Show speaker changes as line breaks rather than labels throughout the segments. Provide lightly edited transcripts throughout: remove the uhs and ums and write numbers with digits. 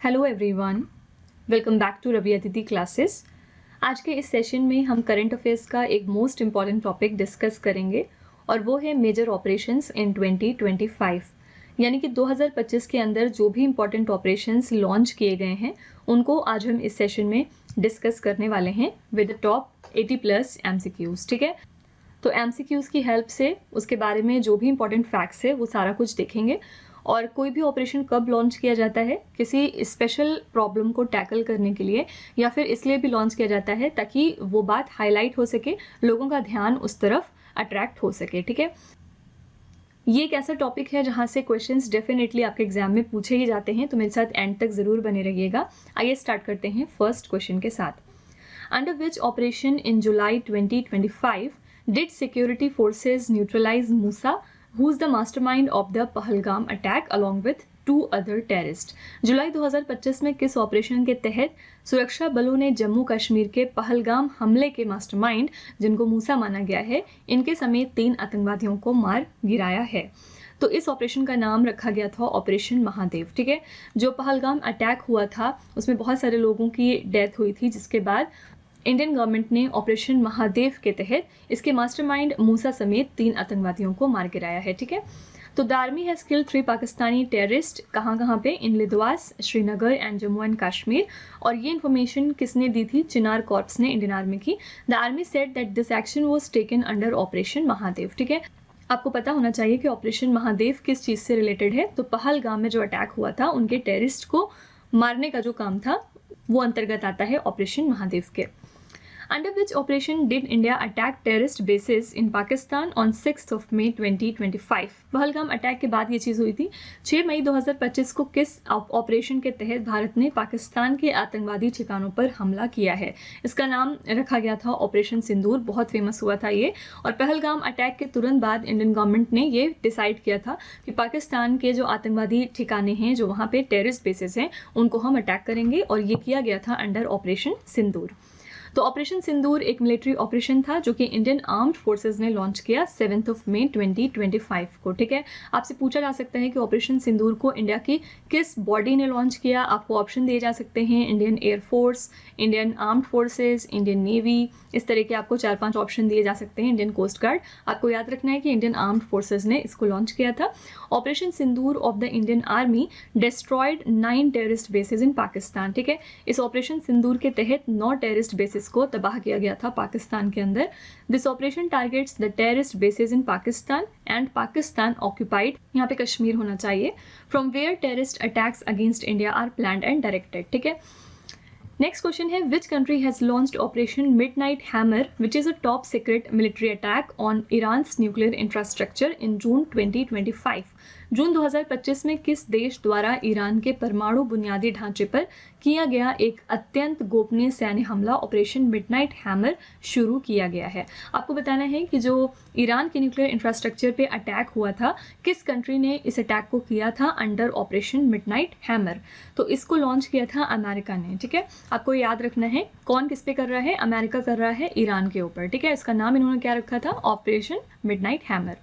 Hello everyone, welcome back to Ravi Aditi classes. आज के इस सेशन में हम करंट अफेयर्स का एक मोस्ट इम्पॉर्टेंट टॉपिक डिस्कस करेंगे और वो है मेजर ऑपरेशंस इन 2025। यानी कि 2025 के अंदर जो भी इम्पॉर्टेंट ऑपरेशंस लॉन्च किए गए हैं उनको आज हम इस सेशन में डिस्कस करने वाले हैं विद द टॉप 80+ MCQs। ठीक है, तो MCQs की हेल्प से उसके बारे में जो भी इम्पोर्टेंट फैक्ट्स है वो सारा कुछ देखेंगे। और कोई भी ऑपरेशन कब लॉन्च किया जाता है, किसी स्पेशल प्रॉब्लम को टैकल करने के लिए या फिर इसलिए भी लॉन्च किया जाता है ताकि वो बात हाईलाइट हो सके, लोगों का ध्यान उस तरफ अट्रैक्ट हो सके। ठीक है, ये एक ऐसा टॉपिक है जहाँ से क्वेश्चंस डेफिनेटली आपके एग्जाम में पूछे ही जाते हैं, तो मेरे साथ एंड तक जरूर बने रहिएगा। आइए स्टार्ट करते हैं फर्स्ट क्वेश्चन के साथ। Under which operation in July 2025 did security forces neutralize Musa, who's the mastermind of the Pahalgam attack along with 2 other terrorists? जुलाई 2025 में किस ऑपरेशन के तहत सुरक्षा बलों ने जम्मू कश्मीर के पहलगाम हमले के मास्टरमाइंड, जिनको मूसा माना गया है, इनके समेत 3 आतंकवादियों को मार गिराया है? तो इस ऑपरेशन का नाम रखा गया था ऑपरेशन महादेव। ठीक है, जो पहलगाम अटैक हुआ था उसमें बहुत सारे लोगों की डेथ हुई थी, जिसके बाद इंडियन गवर्नमेंट ने ऑपरेशन महादेव के तहत इसके मास्टरमाइंड मूसा समेत 3 आतंकवादियों को मार गिराया है। ठीक है, तो the army has killed 3 Pakistani terrorist कहाँ पे? इन लिद्वास, श्रीनगर एंड जम्मू एंड कश्मीर। और ये इन्फॉर्मेशन किसने दी थी? चिनार कॉर्प्स ने इंडियन आर्मी की। The army said that this action was taken under operation Mahadev. ठीक है, आपको पता होना चाहिए कि ऑपरेशन महादेव किस चीज़ से रिलेटेड है। तो पहलगाम में जो अटैक हुआ था उनके टेररिस्ट को मारने का जो काम था वो अंतर्गत आता है ऑपरेशन महादेव के। Under which operation did India attack terrorist bases in Pakistan on 6th of May 2025? Pahalgam attack के बाद ये चीज़ हुई थी। 6 मई 2025 को किस ऑपरेशन के तहत भारत ने पाकिस्तान के आतंकवादी ठिकानों पर हमला किया है? इसका नाम रखा गया था ऑपरेशन सिंदूर। बहुत फेमस हुआ था ये। और पहलगाम अटैक के तुरंत बाद इंडियन गवर्नमेंट ने ये डिसाइड किया था कि पाकिस्तान के जो आतंकवादी ठिकाने हैं, जो वहाँ पे टेररिस्ट बेसिस हैं, उनको हम अटैक करेंगे, और ये किया गया था अंडर ऑपरेशन सिंदूर। तो ऑपरेशन सिंदूर एक मिलिट्री ऑपरेशन था जो कि इंडियन आर्म्ड फोर्सेस ने लॉन्च किया 7 मई 2025 को। ठीक है, आपसे पूछा जा सकता है कि ऑपरेशन सिंदूर को इंडिया की किस बॉडी ने लॉन्च किया। आपको ऑप्शन दिए जा सकते हैं, Indian air force, Indian armed forces, Indian navy, इस तरह के आपको 4-5 ऑप्शन दिए जा सकते हैं। इंडियन कोस्ट गार्ड, आपको याद रखना है कि इंडियन आर्म्ड फोर्सेस ने इसको लॉन्च किया था। Operation Sindoor of the Indian army destroyed 9 terrorist bases in Pakistan. ठीक है, इस ऑपरेशन सिंदूर के तहत 9 टेररिस्ट बेसिस को तबाह किया गया था पाकिस्तान के अंदर। This operation targets the terrorist bases in Pakistan and Pakistan occupied, यहाँ पे कश्मीर होना चाहिए, from where terrorist attacks against India are planned and directed. ठीक है, नेक्स्ट क्वेश्चन है, which country has launched operation midnight hammer which is a top secret military attack on Iran's nuclear infrastructure in June 2025? जून 2025 में किस देश द्वारा Iran के परमाणु बुनियादी ढांचे पर किया गया एक अत्यंत गोपनीय सैन्य हमला ऑपरेशन मिडनाइट हैमर शुरू किया गया है? आपको बताना है कि जो ईरान के न्यूक्लियर इंफ्रास्ट्रक्चर पे अटैक हुआ था, किस कंट्री ने इस अटैक को किया था अंडर ऑपरेशन मिडनाइट हैमर? तो इसको लॉन्च किया था अमेरिका ने। ठीक है, आपको याद रखना है कौन किस पे कर रहा है? अमेरिका कर रहा है ईरान के ऊपर। ठीक है, इसका नाम इन्होंने क्या रखा था? Operation midnight hammer.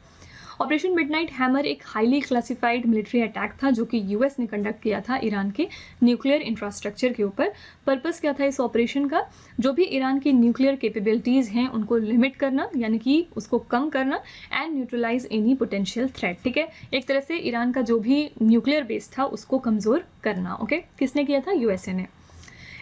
Operation midnight hammer एक हाईली क्लासिफाइड मिलिट्री अटैक था जो कि यूएस ने कंडक्ट किया था ईरान के न्यूक्लियर इंफ्रास्ट्रक्चर के ऊपर। पर्पस क्या था इस ऑपरेशन का? जो भी ईरान की न्यूक्लियर कैपेबिलिटीज़ हैं उनको लिमिट करना, यानी कि उसको कम करना, and neutralize any potential threat. ठीक है, एक तरह से ईरान का जो भी न्यूक्लियर बेस था उसको कमज़ोर करना। ओके, किसने किया था? यूएसए ने।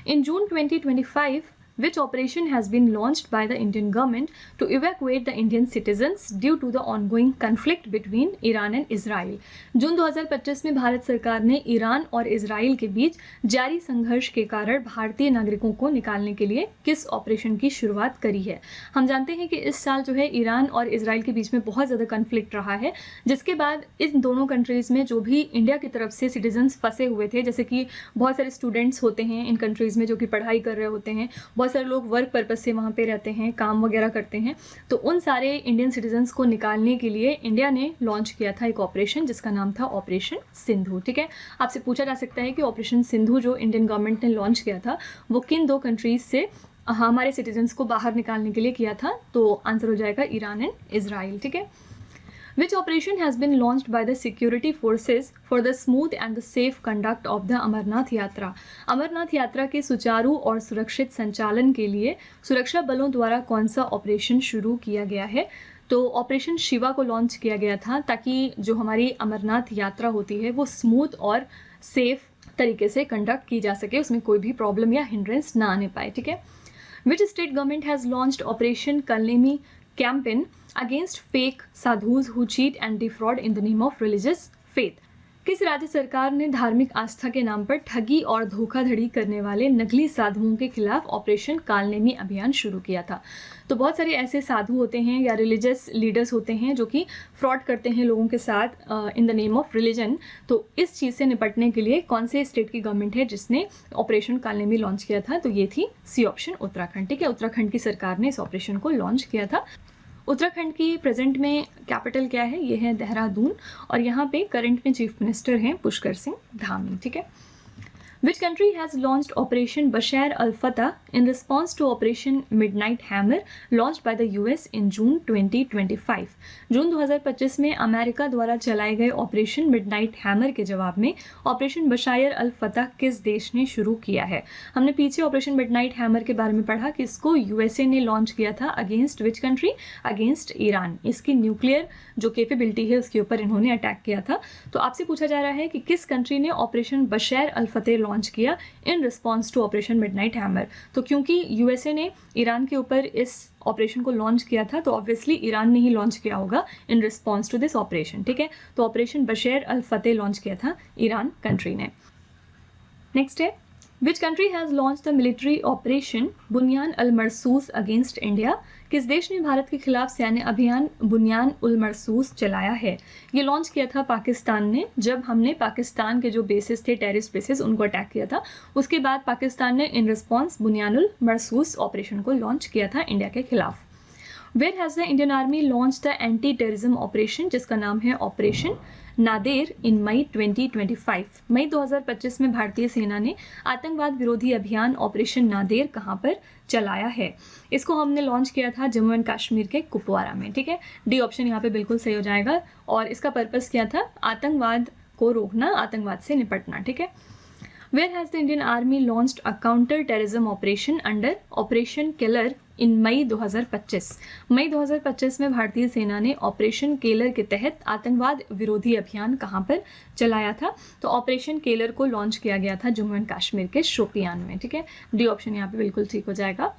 In June 2025, which operation has been launched by the Indian government to evacuate the Indian citizens due to the ongoing conflict between Iran and Israel? जून 2025 में भारत सरकार ने ईरान और इजराइल के बीच जारी संघर्ष के कारण भारतीय नागरिकों को निकालने के लिए किस ऑपरेशन की शुरुआत करी है? हम जानते हैं कि इस साल जो है ईरान और इजराइल के बीच में बहुत ज़्यादा कन्फ्लिक्ट रहा है, जिसके बाद इन दोनों कंट्रीज़ में जो भी इंडिया की तरफ से सिटीजन्स फंसे हुए थे, जैसे कि बहुत सारे स्टूडेंट्स होते हैं इन कंट्रीज़ में जो कि पढ़ाई कर रहे होते हैं, बहुत सारे लोग वर्क पर्पस से वहाँ पे रहते हैं, काम वगैरह करते हैं, तो उन सारे इंडियन सिटीजन्स को निकालने के लिए इंडिया ने लॉन्च किया था एक ऑपरेशन जिसका नाम था ऑपरेशन सिंधु। ठीक है, आपसे पूछा जा सकता है कि ऑपरेशन सिंधु जो इंडियन गवर्नमेंट ने लॉन्च किया था वो किन 2 कंट्रीज से हमारे सिटीजन्स को बाहर निकालने के लिए किया था? तो आंसर हो जाएगा ईरान एंड इजराइल। ठीक है, Which operation has been launched by the security forces for the smooth and the safe conduct of the Amarnath यात्रा? अमरनाथ यात्रा के सुचारू और सुरक्षित संचालन के लिए सुरक्षा बलों द्वारा कौन सा ऑपरेशन शुरू किया गया है? तो ऑपरेशन शिवा को लॉन्च किया गया था ताकि जो हमारी अमरनाथ यात्रा होती है वो स्मूथ और सेफ तरीके से कंडक्ट की जा सके, उसमें कोई भी प्रॉब्लम या हिंड्रेंस ना आने पाए, ठीक है। Which state government has launched Operation Kalnemi campaign against fake sadhus who cheat and defraud in the name of religious faith? किस राज्य सरकार ने धार्मिक आस्था के नाम पर ठगी और धोखाधड़ी करने वाले नकली साधुओं के खिलाफ ऑपरेशन कालनेमी अभियान शुरू किया था? तो बहुत सारे ऐसे साधु होते हैं या रिलीजियस लीडर्स होते हैं जो कि फ्रॉड करते हैं लोगों के साथ in the name of religion. तो इस चीज़ से निपटने के लिए कौन से स्टेट की गवर्नमेंट है जिसने ऑपरेशन कालनेमी लॉन्च किया था? तो ये थी सी ऑप्शन, उत्तराखंड, ठीक है। उत्तराखंड की सरकार ने इस ऑपरेशन को लॉन्च किया था। उत्तराखंड की प्रेजेंट में कैपिटल क्या है? ये है देहरादून, और यहाँ पे करंट में चीफ मिनिस्टर हैं पुष्कर सिंह धामी, ठीक है। Which country has launched Operation Bashar al-Fatah in response to Operation Midnight Hammer launched by the US in June 2025? जून 2025 में अमेरिका द्वारा चलाए गए ऑपरेशन मिडनाइट हैमर के जवाब में ऑपरेशन बशायर अल फतह किस देश ने शुरू किया है? हमने पीछे ऑपरेशन मिडनाइट हैमर के बारे में पढ़ा कि इसको यूएसए ने लॉन्च किया था against which country? Against Iran. इसकी न्यूक्लियर जो कैपेबिलिटी है उसके ऊपर इन्होंने अटैक किया था। तो आपसे पूछा जा रहा है कि किस कंट्री ने ऑपरेशन बशर अल फतेह लॉन्च किया in response to operation midnight hammer? तो क्योंकि यूएसए ने ईरान के ऊपर इस ऑपरेशन को लॉन्च किया था तो ऑब्वियसली ईरान ने ही लॉन्च किया होगा in response to this operation, ठीक है। तो ऑपरेशन बशर अल फतेह लॉन्च किया था ईरान कंट्री ने। नेक्स्ट है, which country has launch the military operation Bunyan al Marsoos against India? किस देश ने भारत के खिलाफ सैन्य अभियान बुनियान उल मरसूस चलाया है? ये लॉन्च किया था पाकिस्तान ने, जब हमने पाकिस्तान के जो बेसिस थे, टेररिस्ट बेसिस, उनको अटैक किया था। उसके बाद पाकिस्तान ने in response Bunyan ul Marsoos operation को लॉन्च किया था इंडिया के खिलाफ। Where has the Indian army launch the anti terrorism operation जिसका नाम है ऑपरेशन नादेर इन मई 2025? मई 2025 में भारतीय सेना ने आतंकवाद विरोधी अभियान ऑपरेशन नादेर कहाँ पर चलाया है? इसको हमने लॉन्च किया था जम्मू एंड कश्मीर के कुपवारा में, ठीक है। डी ऑप्शन यहाँ पे बिल्कुल सही हो जाएगा। और इसका पर्पस क्या था? आतंकवाद को रोकना, आतंकवाद से निपटना, ठीक है। Where has the Indian Army launched a counter-terrorism operation under Operation Keller in मई 2025? मई 2025 में भारतीय सेना ने ऑपरेशन केलर के तहत आतंकवाद विरोधी अभियान कहाँ पर चलाया था? तो ऑपरेशन केलर को लॉन्च किया गया था जम्मू एंड कश्मीर के शोपियान में, ठीक है। डी ऑप्शन यहाँ पे बिल्कुल ठीक हो जाएगा।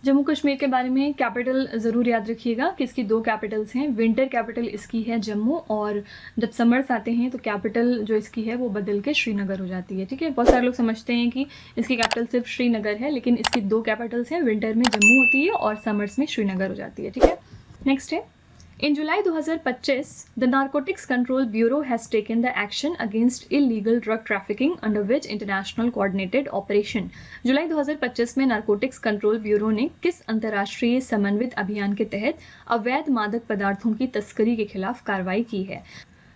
जम्मू कश्मीर के बारे में कैपिटल ज़रूर याद रखिएगा कि इसकी दो कैपिटल्स हैं। विंटर कैपिटल इसकी है जम्मू, और जब समर्स आते हैं तो कैपिटल जो इसकी है वो बदल के श्रीनगर हो जाती है, ठीक है। बहुत सारे लोग समझते हैं कि इसकी कैपिटल सिर्फ श्रीनगर है, लेकिन इसकी दो कैपिटल्स हैं। विंटर में जम्मू होती है और समर्स में श्रीनगर हो जाती है, ठीक है। नेक्स्ट है, In July 2025, the Narcotics Control Bureau has taken the action against illegal drug trafficking under which international coordinated operation? जुलाई 2025 में नारकोटिक्स कंट्रोल ब्यूरो ने किस अंतर्राष्ट्रीय समन्वित अभियान के तहत अवैध मादक पदार्थों की तस्करी के खिलाफ कार्रवाई की है?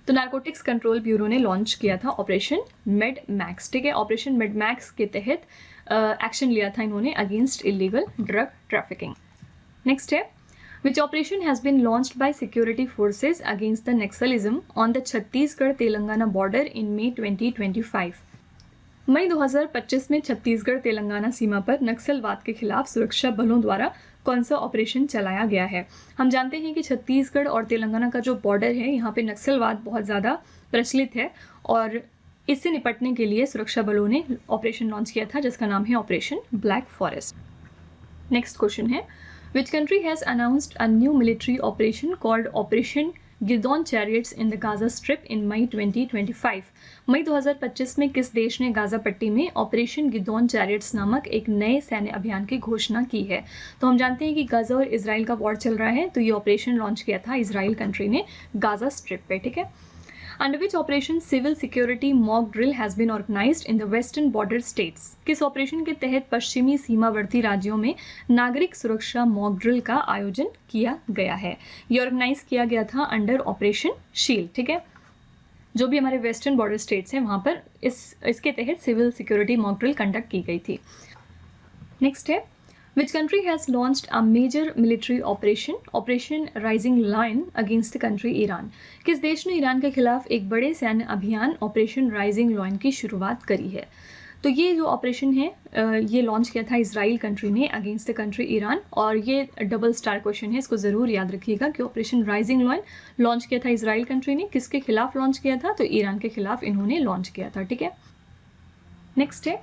तो नारकोटिक्स कंट्रोल ब्यूरो ने लॉन्च किया था ऑपरेशन मेड मैक्स, ठीक है। ऑपरेशन मेड मैक्स के तहत एक्शन लिया था इन्होंने against illegal drug trafficking. Next है, which operation has been launched by security forces against the Naxalism on the Chhattisgarh-Telangana border in May 2025? मई 2025 में छत्तीसगढ़ तेलंगाना सीमा पर नक्सलवाद के खिलाफ सुरक्षा बलों द्वारा कौन सा ऑपरेशन चलाया गया है? हम जानते हैं कि छत्तीसगढ़ और तेलंगाना का जो बॉर्डर है यहाँ पे नक्सलवाद बहुत ज़्यादा प्रचलित है, और इससे निपटने के लिए सुरक्षा बलों ने ऑपरेशन लॉन्च किया था जिसका नाम है operation black forest. Next question है, Which country has announced a new military operation called Operation Gidon Chariots in the Gaza Strip in May 2025? मई 2025 में किस देश ने गाजा पट्टी में ऑपरेशन गिदोन चैरियट्स नामक एक नए सैन्य अभियान की घोषणा की है? तो हम जानते हैं कि गाजा और इजराइल का वॉर चल रहा है, तो ये ऑपरेशन लॉन्च किया था इजराइल कंट्री ने गाजा स्ट्रिप पे, ठीक है। Under which operation civil security mock drill has been organized in the western border states? किस ऑपरेशन के तहत पश्चिमी सीमावर्ती राज्यों में नागरिक सुरक्षा मॉक ड्रिल का आयोजन किया गया है? ये ऑर्गेनाइज किया गया था अंडर ऑपरेशन शील्ड, ठीक है। जो भी हमारे वेस्टर्न बॉर्डर स्टेट्स हैं वहाँ पर इसके तहत civil security mock drill conduct की गई थी। नेक्स्ट है, Which country has launched a major military operation Rising Lion against the country Iran? किस देश ने ईरान के खिलाफ एक बड़े सैन्य अभियान ऑपरेशन राइजिंग लॉयन की शुरुआत करी है? तो ये जो ऑपरेशन है ये लॉन्च किया था इजराइल कंट्री ने अगेंस्ट द कंट्री ईरान, और ये डबल स्टार क्वेश्चन है, इसको ज़रूर याद रखिएगा कि ऑपरेशन राइजिंग लॉयन लॉन्च किया था इजराइल कंट्री ने, किसके खिलाफ लॉन्च किया था? तो ईरान के खिलाफ इन्होंने लॉन्च किया था, ठीक है। नेक्स्ट है,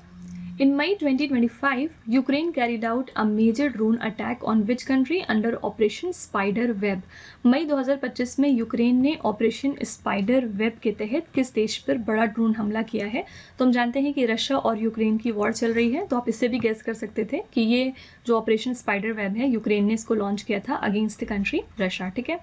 In May 2025, Ukraine carried out a major drone attack on which country under Operation Spider Web? मई 2025 में यूक्रेन ने ऑपरेशन स्पाइडर वेब के तहत किस देश पर बड़ा ड्रोन हमला किया है? तो हम जानते हैं कि रशिया और यूक्रेन की वॉर चल रही है, तो आप इससे भी गेस कर सकते थे कि ये जो ऑपरेशन स्पाइडर वेब है यूक्रेन ने इसको लॉन्च किया था अगेंस्ट द कंट्री रशिया, ठीक है।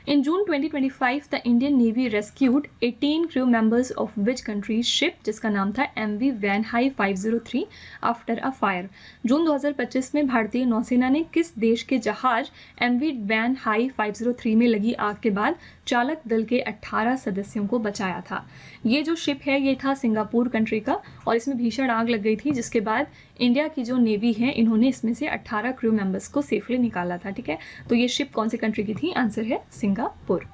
In June 2025, the Indian Navy rescued 18 crew members of which country's ship, जिसका नाम था MV Vanhai 503 after a fire. जून 2025 में भारतीय नौसेना ने किस देश के जहाज MV Vanhai 503 में लगी आग के बाद चालक दल के 18 सदस्यों को बचाया था? ये जो शिप है ये था सिंगापुर कंट्री का, और इसमें भीषण आग लग गई थी, जिसके बाद इंडिया की जो नेवी है इन्होंने इसमें से 18 क्रू मेंबर्स को सेफली निकाला था, ठीक है। तो ये शिप कौन सी कंट्री की थी? आंसर है Singapore.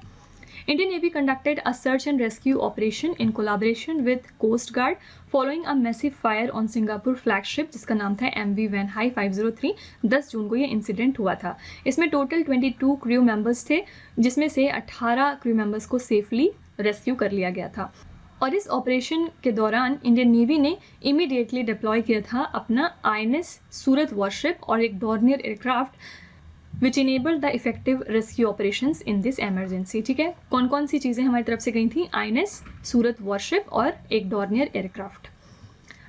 Indian Navy conducted a search and rescue operation in collaboration with Coast Guard following a massive fire on Singapore flagship जिसका नाम था MV Vanhai 503। 10 जून को ये इंसिडेंट हुआ था। इसमें टोटल 22 क्रू मेंबर्स थे, जिसमें से 18 क्रू मेंबर्स को सेफली रेस्क्यू कर लिया गया था। और इस ऑपरेशन के दौरान इंडियन नेवी ने इमीडिएटली डिप्लॉय किया था अपना INS सूरत वॉरशिप और एक Dornier aircraft which enabled the effective rescue operations in this emergency, ठीक है। कौन कौन सी चीज़ें हमारी तरफ से गई थी? INS सूरत वॉरशिप और एक Dornier aircraft.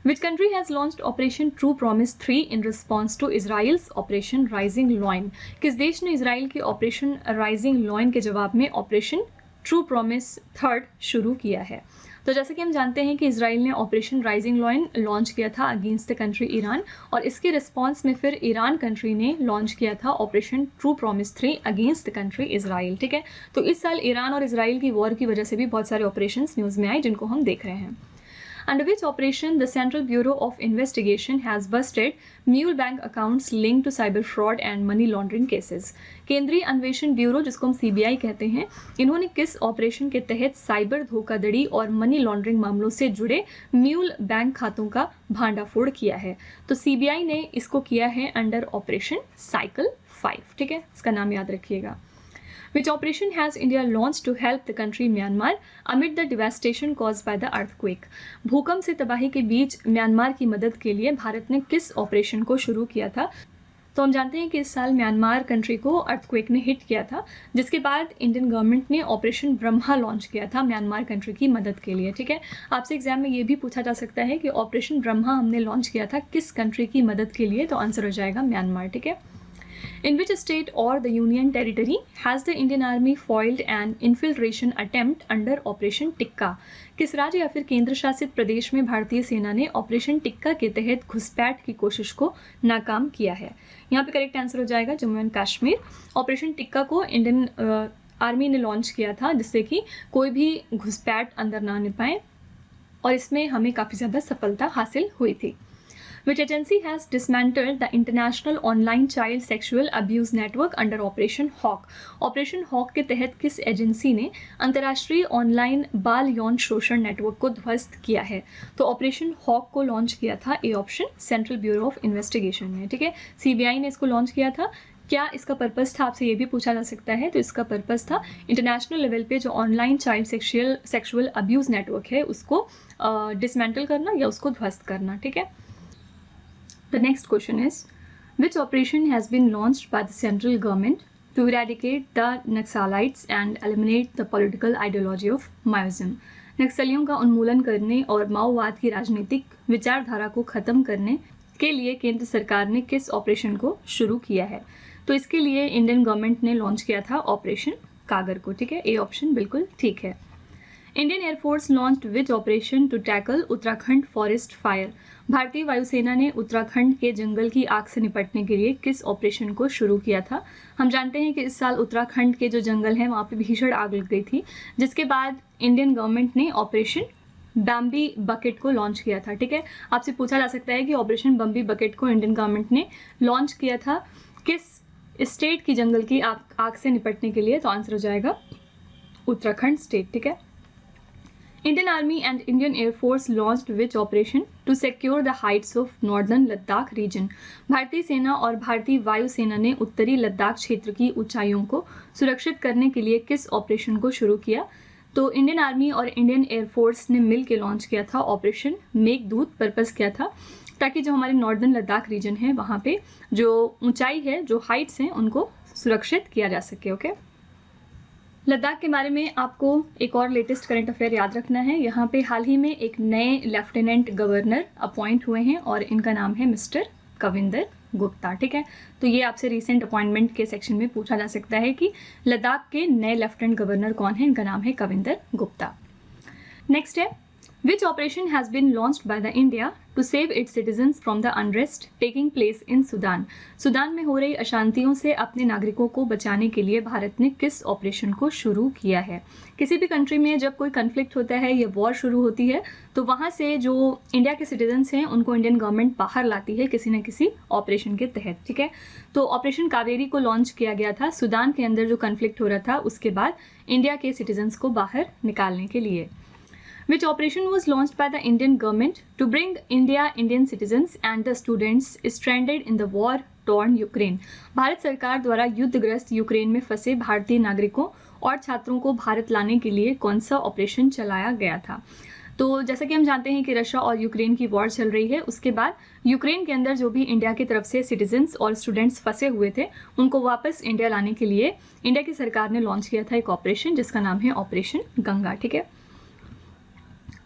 Which country has launched Operation True Promise 3 in response to Israel's Operation Rising Lion? किस देश ने इजराइल की ऑपरेशन राइजिंग लॉयन के जवाब में ऑपरेशन ट्रू प्रॉमिस 3 शुरू किया है? तो जैसे कि हम जानते हैं कि इजराइल ने ऑपरेशन राइजिंग लॉयन लॉन्च किया था अगेंस्ट द कंट्री ईरान, और इसके रिस्पांस में फिर ईरान कंट्री ने लॉन्च किया था operation true promise 3 against the country Israel, ठीक है। तो इस साल ईरान और इजराइल की वॉर की वजह से भी बहुत सारे ऑपरेशंस न्यूज़ में आए जिनको हम देख रहे हैं। Under which operation the Central Bureau of Investigation has busted mule bank accounts linked to cyber fraud and money laundering cases? केंद्रीय अन्वेषण ब्यूरो, जिसको हम CBI कहते हैं, इन्होंने किस ऑपरेशन के तहत साइबर धोखाधड़ी और मनी लॉन्ड्रिंग मामलों से जुड़े म्यूल बैंक खातों का भांडाफोड़ किया है? तो CBI ने इसको किया है अंडर ऑपरेशन साइकिल 5, ठीक है, इसका नाम याद रखिएगा। Which operation has India launched to help the country Myanmar amid the devastation caused by the earthquake? भूकंप से तबाही के बीच म्यांमार की मदद के लिए भारत ने किस ऑपरेशन को शुरू किया था? तो हम जानते हैं कि इस साल म्यांमार कंट्री को अर्थक्वेक ने हिट किया था, जिसके बाद इंडियन गवर्नमेंट ने ऑपरेशन ब्रह्मा लॉन्च किया था म्यांमार कंट्री की मदद के लिए, ठीक है। आपसे एग्जाम में ये भी पूछा जा सकता है कि ऑपरेशन ब्रह्मा हमने लॉन्च किया था किस कंट्री की मदद के लिए? तो आंसर हो जाएगा म्यांमार, ठीक है। In which state or the Union Territory has the Indian Army foiled an infiltration attempt under Operation Tikka? किस राज्य या फिर केंद्र शासित प्रदेश में भारतीय सेना ने ऑपरेशन टिक्का के तहत घुसपैठ की कोशिश को नाकाम किया है? यहाँ पे करेक्ट आंसर हो जाएगा जम्मू एंड कश्मीर। ऑपरेशन टिक्का को इंडियन आर्मी ने लॉन्च किया था जिससे कि कोई भी घुसपैठ अंदर ना आने पाए, और इसमें हमें काफ़ी ज़्यादा सफलता हासिल हुई थी। Which agency has dismantled the international online child sexual abuse network under Operation Hawk? Operation hawk के तहत किस एजेंसी ने अंतर्राष्ट्रीय ऑनलाइन बाल यौन शोषण नेटवर्क को ध्वस्त किया है? तो ऑपरेशन हॉक को लॉन्च किया था A option central bureau of investigation ने, ठीक है। CBI ने इसको लॉन्च किया था। क्या इसका पर्पस था, आपसे ये भी पूछा जा सकता है। तो इसका पर्पस था इंटरनेशनल लेवल पे जो online child sexual abuse network है उसको डिसमेंटल करना या उसको ध्वस्त करना, ठीक है। The next question is, which operation has been launched by the central government to eradicate the Naxalites and eliminate the political ideology of Maoism? नक्सलियों का उन्मूलन करने और माओवाद की राजनीतिक विचारधारा को ख़त्म करने के लिए केंद्र सरकार ने किस ऑपरेशन को शुरू किया है? तो इसके लिए इंडियन गवर्नमेंट ने लॉन्च किया था ऑपरेशन कागर को, ठीक है। ए ऑप्शन बिल्कुल ठीक है। Indian air force launched which operation to tackle Uttarakhand forest fire? भारतीय वायुसेना ने उत्तराखंड के जंगल की आग से निपटने के लिए किस ऑपरेशन को शुरू किया था? हम जानते हैं कि इस साल उत्तराखंड के जो जंगल हैं वहाँ पे भीषण आग लग गई थी, जिसके बाद इंडियन गवर्नमेंट ने ऑपरेशन बम्बी बकेट को लॉन्च किया था। ठीक है, आपसे पूछा जा सकता है कि ऑपरेशन बम्बी बकेट को इंडियन गवर्नमेंट ने लॉन्च किया था किस स्टेट की जंगल की आग से निपटने के लिए, तो आंसर हो जाएगा उत्तराखंड स्टेट। ठीक है, Indian Army and Indian Air Force launched which operation to secure the heights of northern Ladakh region? भारतीय सेना और भारतीय वायु सेना ने उत्तरी लद्दाख क्षेत्र की ऊंचाइयों को सुरक्षित करने के लिए किस ऑपरेशन को शुरू किया? तो इंडियन आर्मी और इंडियन एयरफोर्स ने मिल के लॉन्च किया था ऑपरेशन मेघदूत। पर्पस क्या था? ताकि जो हमारे नॉर्दर्न लद्दाख रीजन है वहाँ पे जो ऊंचाई है, जो हाइट्स हैं, उनको सुरक्षित किया जा सके। ओके, लद्दाख के बारे में आपको एक और लेटेस्ट करंट अफेयर याद रखना है। यहाँ पे हाल ही में एक नए लेफ्टिनेंट गवर्नर अपॉइंट हुए हैं और इनका नाम है मिस्टर कविंदर गुप्ता। ठीक है, तो ये आपसे रिसेंट अपॉइंटमेंट के सेक्शन में पूछा जा सकता है कि लद्दाख के नए लेफ्टिनेंट गवर्नर कौन है। इनका नाम है कविंदर गुप्ता। नेक्स्ट है, which operation has been launched by the India to save its citizens from the unrest taking place in Sudan? Sudan में हो रही अशांतियों से अपने नागरिकों को बचाने के लिए भारत ने किस ऑपरेशन को शुरू किया है? किसी भी कंट्री में जब कोई कन्फ्लिक्ट होता है या वॉर शुरू होती है तो वहाँ से जो इंडिया के सिटीजन्स हैं उनको इंडियन गवर्नमेंट बाहर लाती है किसी न किसी ऑपरेशन के तहत। ठीक है, तो ऑपरेशन कावेरी को लॉन्च किया गया था सूडान के अंदर जो कन्फ्लिक्ट हो रहा था उसके बाद इंडिया के सिटीजन्स को बाहर निकालने के लिए। Which operation was launched by the Indian government to bring Indian citizens and the students stranded in the war-torn Ukraine? Bharat सरकार द्वारा युद्धग्रस्त यूक्रेन में फंसे भारतीय नागरिकों और छात्रों को भारत लाने के लिए कौन सा ऑपरेशन चलाया गया था? तो जैसा कि हम जानते हैं कि रशिया और यूक्रेन की वॉर चल रही है, उसके बाद यूक्रेन के अंदर जो भी इंडिया की तरफ से सिटीजन्स और स्टूडेंट्स फंसे हुए थे उनको वापस इंडिया लाने के लिए इंडिया की सरकार ने लॉन्च किया था एक ऑपरेशन जिसका नाम है ऑपरेशन गंगा। ठीक है,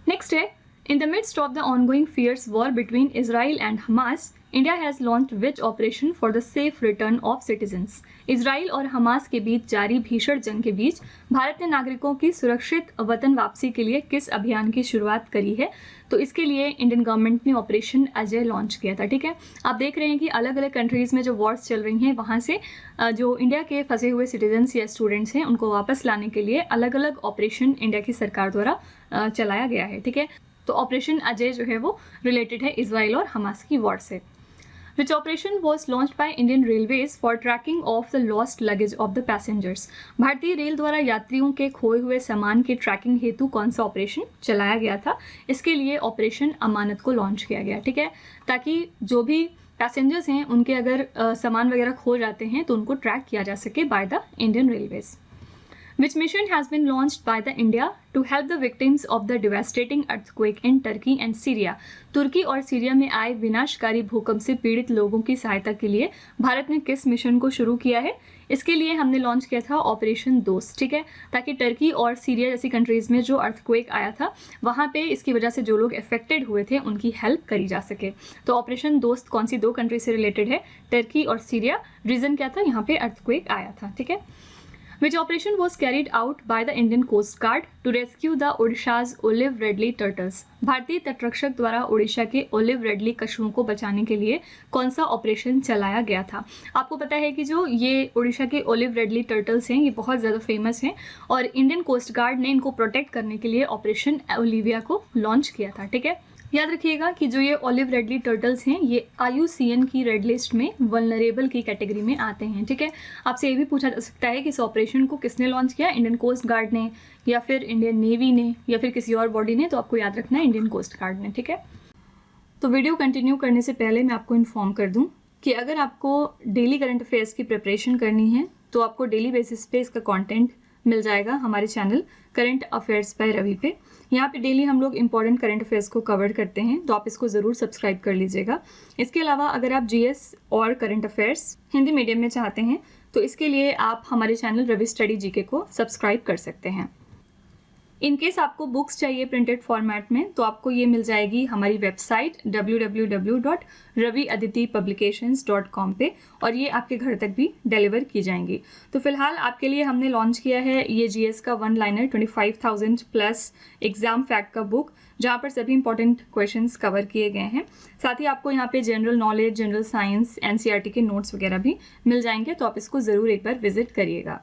नेक्स्ट है, in the midst of the ongoing fierce war between Israel and Hamas, India has launched which operation for the safe return of citizens? Israel और हमास के बीच जारी भीषण जंग के बीच भारत ने नागरिकों की सुरक्षित वतन वापसी के लिए किस अभियान की शुरुआत करी है? तो इसके लिए इंडियन गवर्नमेंट ने ऑपरेशन अजय लॉन्च किया था। ठीक है, आप देख रहे हैं कि अलग अलग कंट्रीज़ में जो वॉर्स चल रही हैं वहाँ से जो इंडिया के फंसे हुए सिटीजन्स या स्टूडेंट्स हैं उनको वापस लाने के लिए अलग अलग ऑपरेशन इंडिया की सरकार द्वारा चलाया गया है। ठीक है, तो ऑपरेशन अजय जो है वो रिलेटेड है इजराइल और हमास की वॉर से। Which operation was launched by Indian Railways for tracking of the lost luggage of the passengers? भारतीय रेल द्वारा यात्रियों के खोए हुए सामान की ट्रैकिंग हेतु कौन सा ऑपरेशन चलाया गया था? इसके लिए ऑपरेशन अमानत को लॉन्च किया गया। ठीक है, ताकि जो भी पैसेंजर्स हैं उनके अगर सामान वगैरह खो जाते हैं तो उनको ट्रैक किया जा सके by the Indian railways. Which mission has been launched by the India to help the victims of the devastating earthquake in Turkey and Syria? तुर्की और सीरिया में आए विनाशकारी भूकंप से पीड़ित लोगों की सहायता के लिए भारत ने किस मिशन को शुरू किया है? इसके लिए हमने लॉन्च किया था ऑपरेशन दोस्त। ठीक है, ताकि टर्की और सीरिया जैसी कंट्रीज़ में जो अर्थक्वेक आया था वहाँ पे इसकी वजह से जो लोग अफेक्टेड हुए थे उनकी हेल्प करी जा सके। तो ऑपरेशन दोस्त कौन सी दो कंट्री से रिलेटेड है? टर्की और सीरिया। रीज़न क्या था? यहाँ पे अर्थक्वेक आया था। ठीक है, Which operation was carried out by the Indian Coast Guard to rescue the Odisha's olive redley turtles? भारतीय तटरक्षक द्वारा ओडिशा के ओलिव रेडली कछुओं को बचाने के लिए कौन सा ऑपरेशन चलाया गया था? आपको पता है कि जो ये ओडिशा के ओलिव रेडली टर्टल्स हैं ये बहुत ज़्यादा फेमस हैं और इंडियन कोस्ट गार्ड ने इनको प्रोटेक्ट करने के लिए ऑपरेशन ओलिविया को लॉन्च किया था। ठीक है, याद रखिएगा कि जो ये ओलिव रेडली टर्टल्स हैं ये IUCN की रेड लिस्ट में वल्नरेबल की कैटेगरी में आते हैं। ठीक है, आपसे ये भी पूछा जा सकता है कि इस ऑपरेशन को किसने लॉन्च किया? इंडियन कोस्ट गार्ड ने या फिर इंडियन नेवी ने या फिर किसी और बॉडी ने? तो आपको याद रखना है इंडियन कोस्ट गार्ड ने। ठीक है, तो वीडियो कंटिन्यू करने से पहले मैं आपको इन्फॉर्म कर दूँ कि अगर आपको डेली करंट अफेयर्स की प्रिपरेशन करनी है तो आपको डेली बेसिस पे इसका कॉन्टेंट मिल जाएगा हमारे channel current affairs by Ravi पे। यहाँ पे डेली हम लोग इंपॉर्टेंट करंट अफेयर्स को कवर करते हैं, तो आप इसको ज़रूर सब्सक्राइब कर लीजिएगा। इसके अलावा अगर आप GS और करंट अफेयर्स हिंदी मीडियम में चाहते हैं तो इसके लिए आप हमारे चैनल रवि स्टडी GK को सब्सक्राइब कर सकते हैं। इन केस आपको बुक्स चाहिए प्रिंटेड फॉर्मेट में तो आपको ये मिल जाएगी हमारी वेबसाइट www.raviaditipublications.com पे और ये आपके घर तक भी डिलीवर की जाएंगी। तो फिलहाल आपके लिए हमने लॉन्च किया है ये GS का one liner 25,000 plus exam fact का बुक जहाँ पर सभी इंपॉर्टेंट क्वेश्चंस कवर किए गए हैं। साथ ही आपको यहाँ पे general knowledge, general science, NCERT के नोट्स वगैरह भी मिल जाएंगे, तो आप इसको ज़रूर एक बार विजिट करिएगा।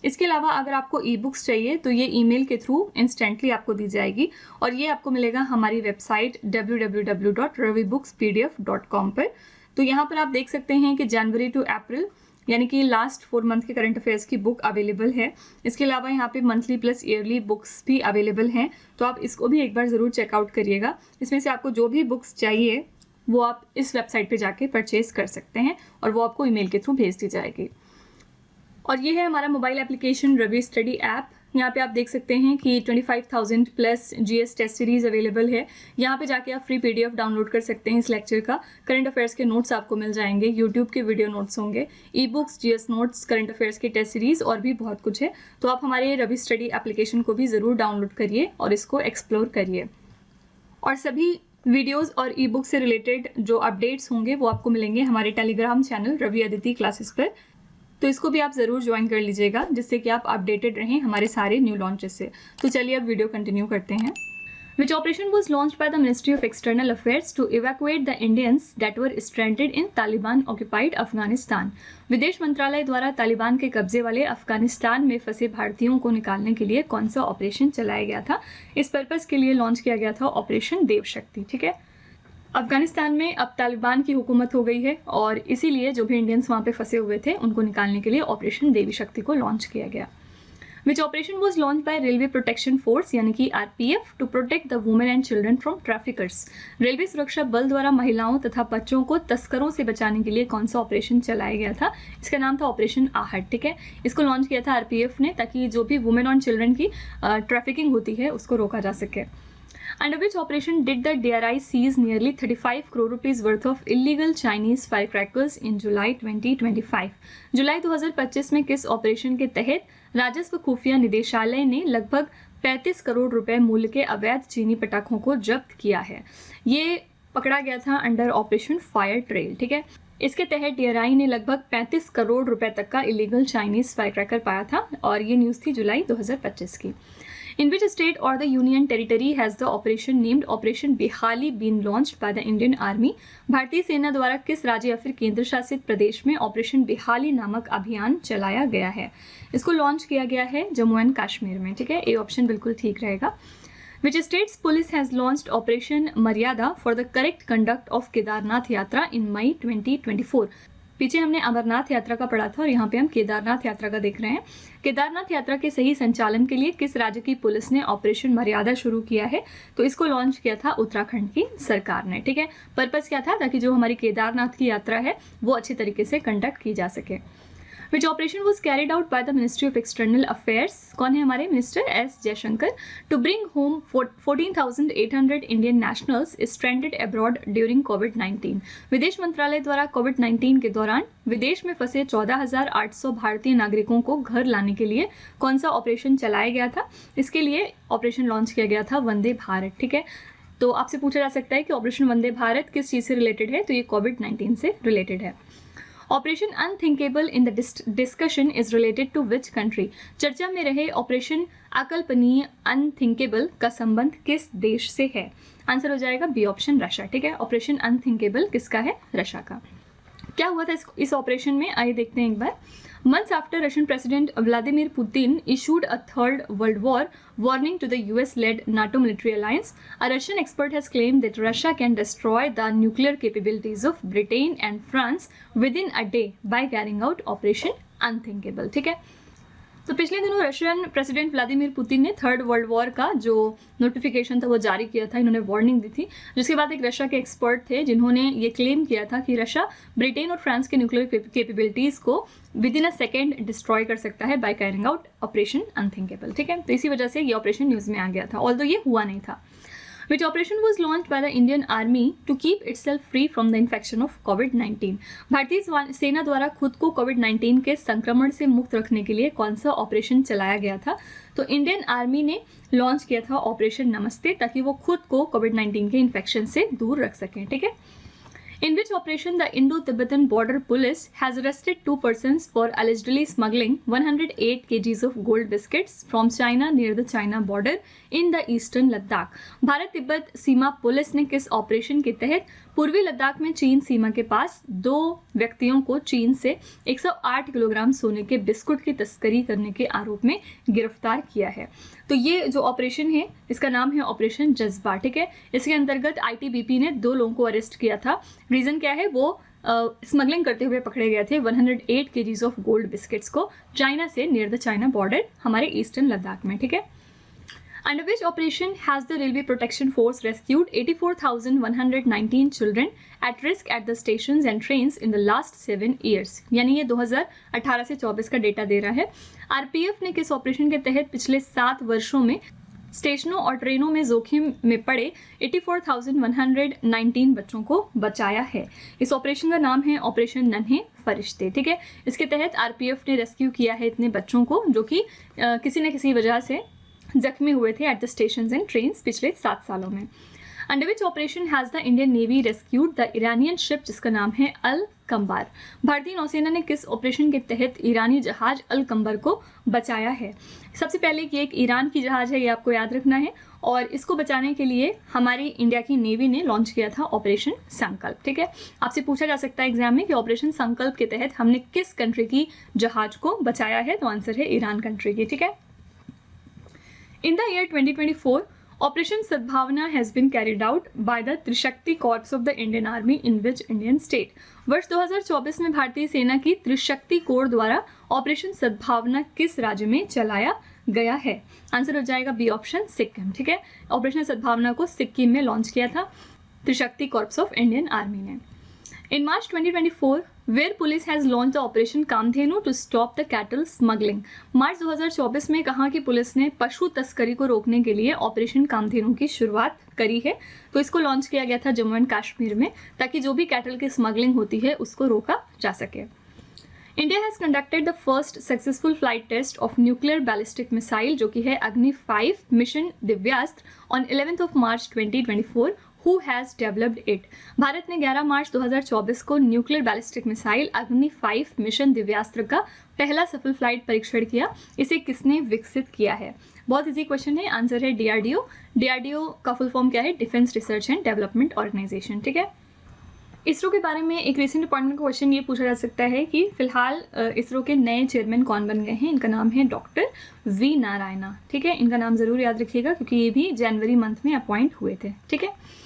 इसके अलावा अगर आपको ई बुक्स चाहिए तो ये ईमेल के थ्रू इंस्टेंटली आपको दी जाएगी और ये आपको मिलेगा हमारी वेबसाइट www.ravibookspdf.com पर। तो यहाँ पर आप देख सकते हैं कि जनवरी टू अप्रैल यानी कि लास्ट 4 मंथ के करंट अफेयर्स की बुक अवेलेबल है। इसके अलावा यहाँ पे मंथली प्लस ईयरली बुक्स भी अवेलेबल हैं, तो आप इसको भी एक बार ज़रूर चेकआउट करिएगा। इसमें से आपको जो भी बुक्स चाहिए वो आप इस वेबसाइट पे जाके परचेज कर सकते हैं और वो आपको ईमेल के थ्रू भेज दी जाएगी। और ये है हमारा mobile application Ravi study app. यहाँ पे आप देख सकते हैं कि 25,000 plus GS test series available है। यहाँ पे जाके आप फ्री पीडीएफ डाउनलोड कर सकते हैं इस लेक्चर का। करंट अफेयर्स के नोट्स आपको मिल जाएंगे, यूट्यूब के वीडियो नोट्स होंगे, e books, GS notes, current affairs की टेस्ट सीरीज और भी बहुत कुछ है। तो आप हमारे रवि स्टडी एप्लीकेशन को भी ज़रूर डाउनलोड करिए और इसको एक्सप्लोर करिए। और सभी वीडियोज़ और ई बुक से रिलेटेड जो अपडेट्स होंगे वो आपको मिलेंगे हमारे Telegram channel Ravi Aditi classes पर। तो इसको भी आप ज़रूर ज्वाइन कर लीजिएगा जिससे कि आप अपडेटेड रहें हमारे सारे न्यू लॉन्चेस से। तो चलिए अब वीडियो कंटिन्यू करते हैं। Which operation was launched by the Ministry of External Affairs to evacuate the Indians that were stranded in Taliban occupied Afghanistan? विदेश मंत्रालय द्वारा तालिबान के कब्जे वाले अफगानिस्तान में फंसे भारतीयों को निकालने के लिए कौन सा ऑपरेशन चलाया गया था? इस पर्पस के लिए लॉन्च किया गया था ऑपरेशन देव शक्ति। ठीक है, अफगानिस्तान में अब तालिबान की हुकूमत हो गई है और इसीलिए जो भी इंडियंस वहाँ पे फंसे हुए थे उनको निकालने के लिए ऑपरेशन देवी शक्ति को लॉन्च किया गया। Which operation was launched by Railway Protection Force यानी कि RPF to protect the women and children from traffickers? Railway सुरक्षा बल द्वारा महिलाओं तथा बच्चों को तस्करों से बचाने के लिए कौन सा ऑपरेशन चलाया गया था? इसका नाम था ऑपरेशन आहट। ठीक है, इसको लॉन्च किया था RPF ने ताकि जो भी वुमेन और चिल्ड्रन की ट्रैफिकिंग होती है उसको रोका जा सके। Under which operation did the DRI seize nearly 35 crore rupees worth of illegal Chinese firecrackers in July 2025? जुलाई 2025 में किस ऑपरेशन के तहत राजस्व खुफिया निदेशालय ने लगभग 35 करोड़ रुपए मूल्य के अवैध चीनी पटाखों को जब्त किया है? ये पकड़ा गया था अंडर ऑपरेशन फायर ट्रेल। ठीक है, इसके तहत डीआरआई ने लगभग 35 करोड़ रुपए तक का इलीगल चाइनीज फायरक्रैकर पाया था और ये न्यूज़ थी जुलाई 2025 की। In which state or the union territory has the operation named Operation Bihali been launched by the Indian Army? भारतीय सेना द्वारा किस राज्य या फिर केंद्र शासित प्रदेश में ऑपरेशन बिहाली नामक अभियान चलाया गया है? इसको लॉन्च किया गया है जम्मू एंड कश्मीर में। ठीक है, ये ऑप्शन बिल्कुल ठीक रहेगा। Which state's police has launched Operation Maryada for the correct conduct of Kedarnath यात्रा in May 2024? पीछे हमने अमरनाथ यात्रा का पढ़ा था और यहाँ पे हम केदारनाथ यात्रा का देख रहे हैं। केदारनाथ यात्रा के सही संचालन के लिए किस राज्य की पुलिस ने ऑपरेशन मर्यादा शुरू किया है? तो इसको लॉन्च किया था उत्तराखंड की सरकार ने। ठीक है, पर्पस क्या था? ताकि जो हमारी केदारनाथ की यात्रा है वो अच्छे तरीके से कंडक्ट की जा सके। Which operation was carried out by the Ministry of External Affairs? कौन है हमारे minister? S Jaishankar. To bring home 14,800 Indian nationals stranded abroad during COVID-19. विदेश मंत्रालय द्वारा कोविड-19 के दौरान विदेश में फंसे 14,800 भारतीय नागरिकों को घर लाने के लिए कौन सा ऑपरेशन चलाया गया था? इसके लिए ऑपरेशन लॉन्च किया गया था वंदे भारत। ठीक है, तो आपसे पूछा जा सकता है कि ऑपरेशन वंदे भारत किस चीज़ से रिलेटेड है? तो ये कोविड-19 से रिलेटेड है। Operation unthinkable in the discussion is related to which country? चर्चा में रहे ऑपरेशन अकल्पनीय अनथिंकेबल का संबंध किस देश से है? आंसर हो जाएगा बी ऑप्शन, रशिया। ठीक है, ऑपरेशन अनथिंकेबल किसका है? रशिया का। क्या हुआ था इस ऑपरेशन में? आइए देखते हैं एक बार। Months after Russian President Vladimir Putin issued a third world war warning to the US-led NATO military alliance, a Russian expert has claimed that Russia can destroy the nuclear capabilities of Britain and France within a day by carrying out Operation Unthinkable. ठीक है, तो पिछले दिनों Russian president Vladimir Putin ने third world war का जो notification था वो जारी किया था, इन्होंने वार्निंग दी थी, जिसके बाद एक रशिया के एक्सपर्ट थे जिन्होंने ये क्लेम किया था कि रशिया ब्रिटेन और फ्रांस के न्यूक्लियर कैपेबिलिटीज़ को with in a second destroy कर सकता है by carrying out operation unthinkable. ठीक है, तो इसी वजह से ये ऑपरेशन न्यूज़ में आ गया था, ऑल्दो ये हुआ नहीं था। Which operation was launched by the Indian Army to keep itself free from the infection of COVID-19? भारतीय सेना द्वारा खुद को कोविड-19 के संक्रमण से मुक्त रखने के लिए कौन सा ऑपरेशन चलाया गया था? तो इंडियन आर्मी ने लॉन्च किया था ऑपरेशन नमस्ते ताकि वो खुद को कोविड-19 के इन्फेक्शन से दूर रख सकें। ठीक है, In which operation the Indo-Tibetan Border Police has arrested 2 persons for allegedly smuggling 108 kgs of gold biscuits from China near the China border in the eastern Ladakh. Bharat Tibet Seema police ने किस ऑपरेशन के तहत पूर्वी लद्दाख में चीन सीमा के पास 2 व्यक्तियों को चीन से 108 किलोग्राम सोने के बिस्कुट की तस्करी करने के आरोप में गिरफ्तार किया है। तो ये जो ऑपरेशन है इसका नाम है ऑपरेशन जज्बा, ठीक है। इसके अंतर्गत आईटीबीपी ने 2 लोगों को अरेस्ट किया था। रीजन क्या है, वो स्मगलिंग करते हुए पकड़े गए थे 108 केजीज ऑफ गोल्ड बिस्किट्स को चाइना से नियर द चाइना बॉर्डर हमारे ईस्टर्न लद्दाख में, ठीक है। Under which operation has the Railway Protection Force rescued 84,119 children at risk at the stations and trains in the last 7 years? यानी ये 2018 से 24 का डेटा दे रहा है। आरपीएफ ने किस ऑपरेशन के तहत पिछले 7 वर्षों में स्टेशनों और ट्रेनों में जोखिम में पड़े 84,119 बच्चों को बचाया है? इस ऑपरेशन का नाम है ऑपरेशन नन्हे फरिश्ते, ठीक है। इसके तहत आरपीएफ ने रेस्क्यू किया है इतने बच्चों को जो कि किसी न किसी वजह से जख्मी हुए थे at the stations and trains पिछले 7 सालों में। Under which operation has the Indian navy rescued the Iranian ship जिसका नाम है अल कंबार? भारतीय नौसेना ने किस ऑपरेशन के तहत ईरानी जहाज अल कंबर को बचाया है? सबसे पहले कि एक ईरान की जहाज है, ये आपको याद रखना है, और इसको बचाने के लिए हमारी इंडिया की नेवी ने लॉन्च किया था ऑपरेशन संकल्प, ठीक है। आपसे पूछा जा सकता है एग्जाम में कि ऑपरेशन संकल्प के तहत हमने किस कंट्री की जहाज को बचाया है, तो आंसर है ईरान कंट्री की, ठीक है। In the year 2024, Operation Sadbhavana has been carried out by the Trishakti Corps of the Indian Army in which Indian state? वर्ष 2024 में भारतीय सेना की त्रिशक्ति कोर द्वारा ऑपरेशन सद्भावना किस राज्य में चलाया गया है? आंसर हो जाएगा बी ऑप्शन, सिक्किम, ठीक है। ऑपरेशन सद्भावना को सिक्किम में लॉन्च किया था त्रिशक्ति कॉर्प्स ऑफ इंडियन आर्मी ने। In March 2024, where police has launched the Operation Kamdhenu to stop the cattle smuggling? मार्च 2024 में कहाँ की पुलिस ने पशु तस्करी को रोकने के लिए ऑपरेशन कामधेनु की शुरुआत करी है? तो इसको लॉन्च किया गया था जम्मू एंड कश्मीर में, ताकि जो भी कैटल की स्मगलिंग होती है उसको रोका जा सके। India has conducted the first successful flight test of nuclear ballistic missile जो कि है Agni 5 mission Divyastra on 11 March 2024। Who has developed it? Bharat ने 11 मार्च 2024 को न्यूक्लियर बैलिस्टिक मिसाइल अग्नि 5 मिशन दिव्यास्त्र का पहला सफल फ्लाइट परीक्षण किया। इसे किसने विकसित किया है? बहुत इजी क्वेश्चन है, आंसर है डीआरडीओ। डीआरडीओ का फुल फॉर्म क्या है? Defence research and development organisation, ठीक है। इसरो के बारे में एक रिसेंट अपॉइंटमेंट क्वेश्चन ये पूछा जा सकता है कि फिलहाल इसरो के नए चेयरमैन कौन बन गए हैं? इनका नाम है डॉक्टर वी नारायणा, ठीक है। इनका नाम जरूर याद रखिएगा क्योंकि ये भी जनवरी मंथ में अपॉइंट हुए थे, ठीक है।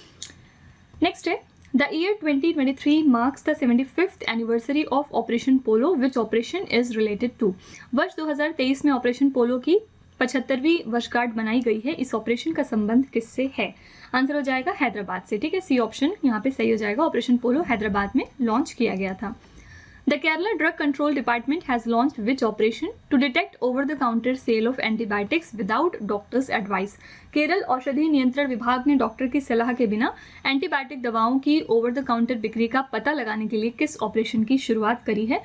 नेक्स्ट है the year 2023 marks the 75th anniversary of operation polo which operation is related to? वर्ष 2023 में ऑपरेशन पोलो की 75वीं वर्षगांठ बनाई गई है। इस ऑपरेशन का संबंध किससे है? आंसर हो जाएगा हैदराबाद से, ठीक है। सी ऑप्शन यहाँ पे सही हो जाएगा। ऑपरेशन पोलो हैदराबाद में लॉन्च किया गया था। The Kerala Drug Control Department has launched which operation to detect over-the-counter sale of antibiotics without doctor's advice? Kerala औषधि नियंत्रण विभाग ने डॉक्टर की सलाह के बिना एंटीबायोटिक दवाओं की ओवर द काउंटर बिक्री का पता लगाने के लिए किस ऑपरेशन की शुरुआत करी है?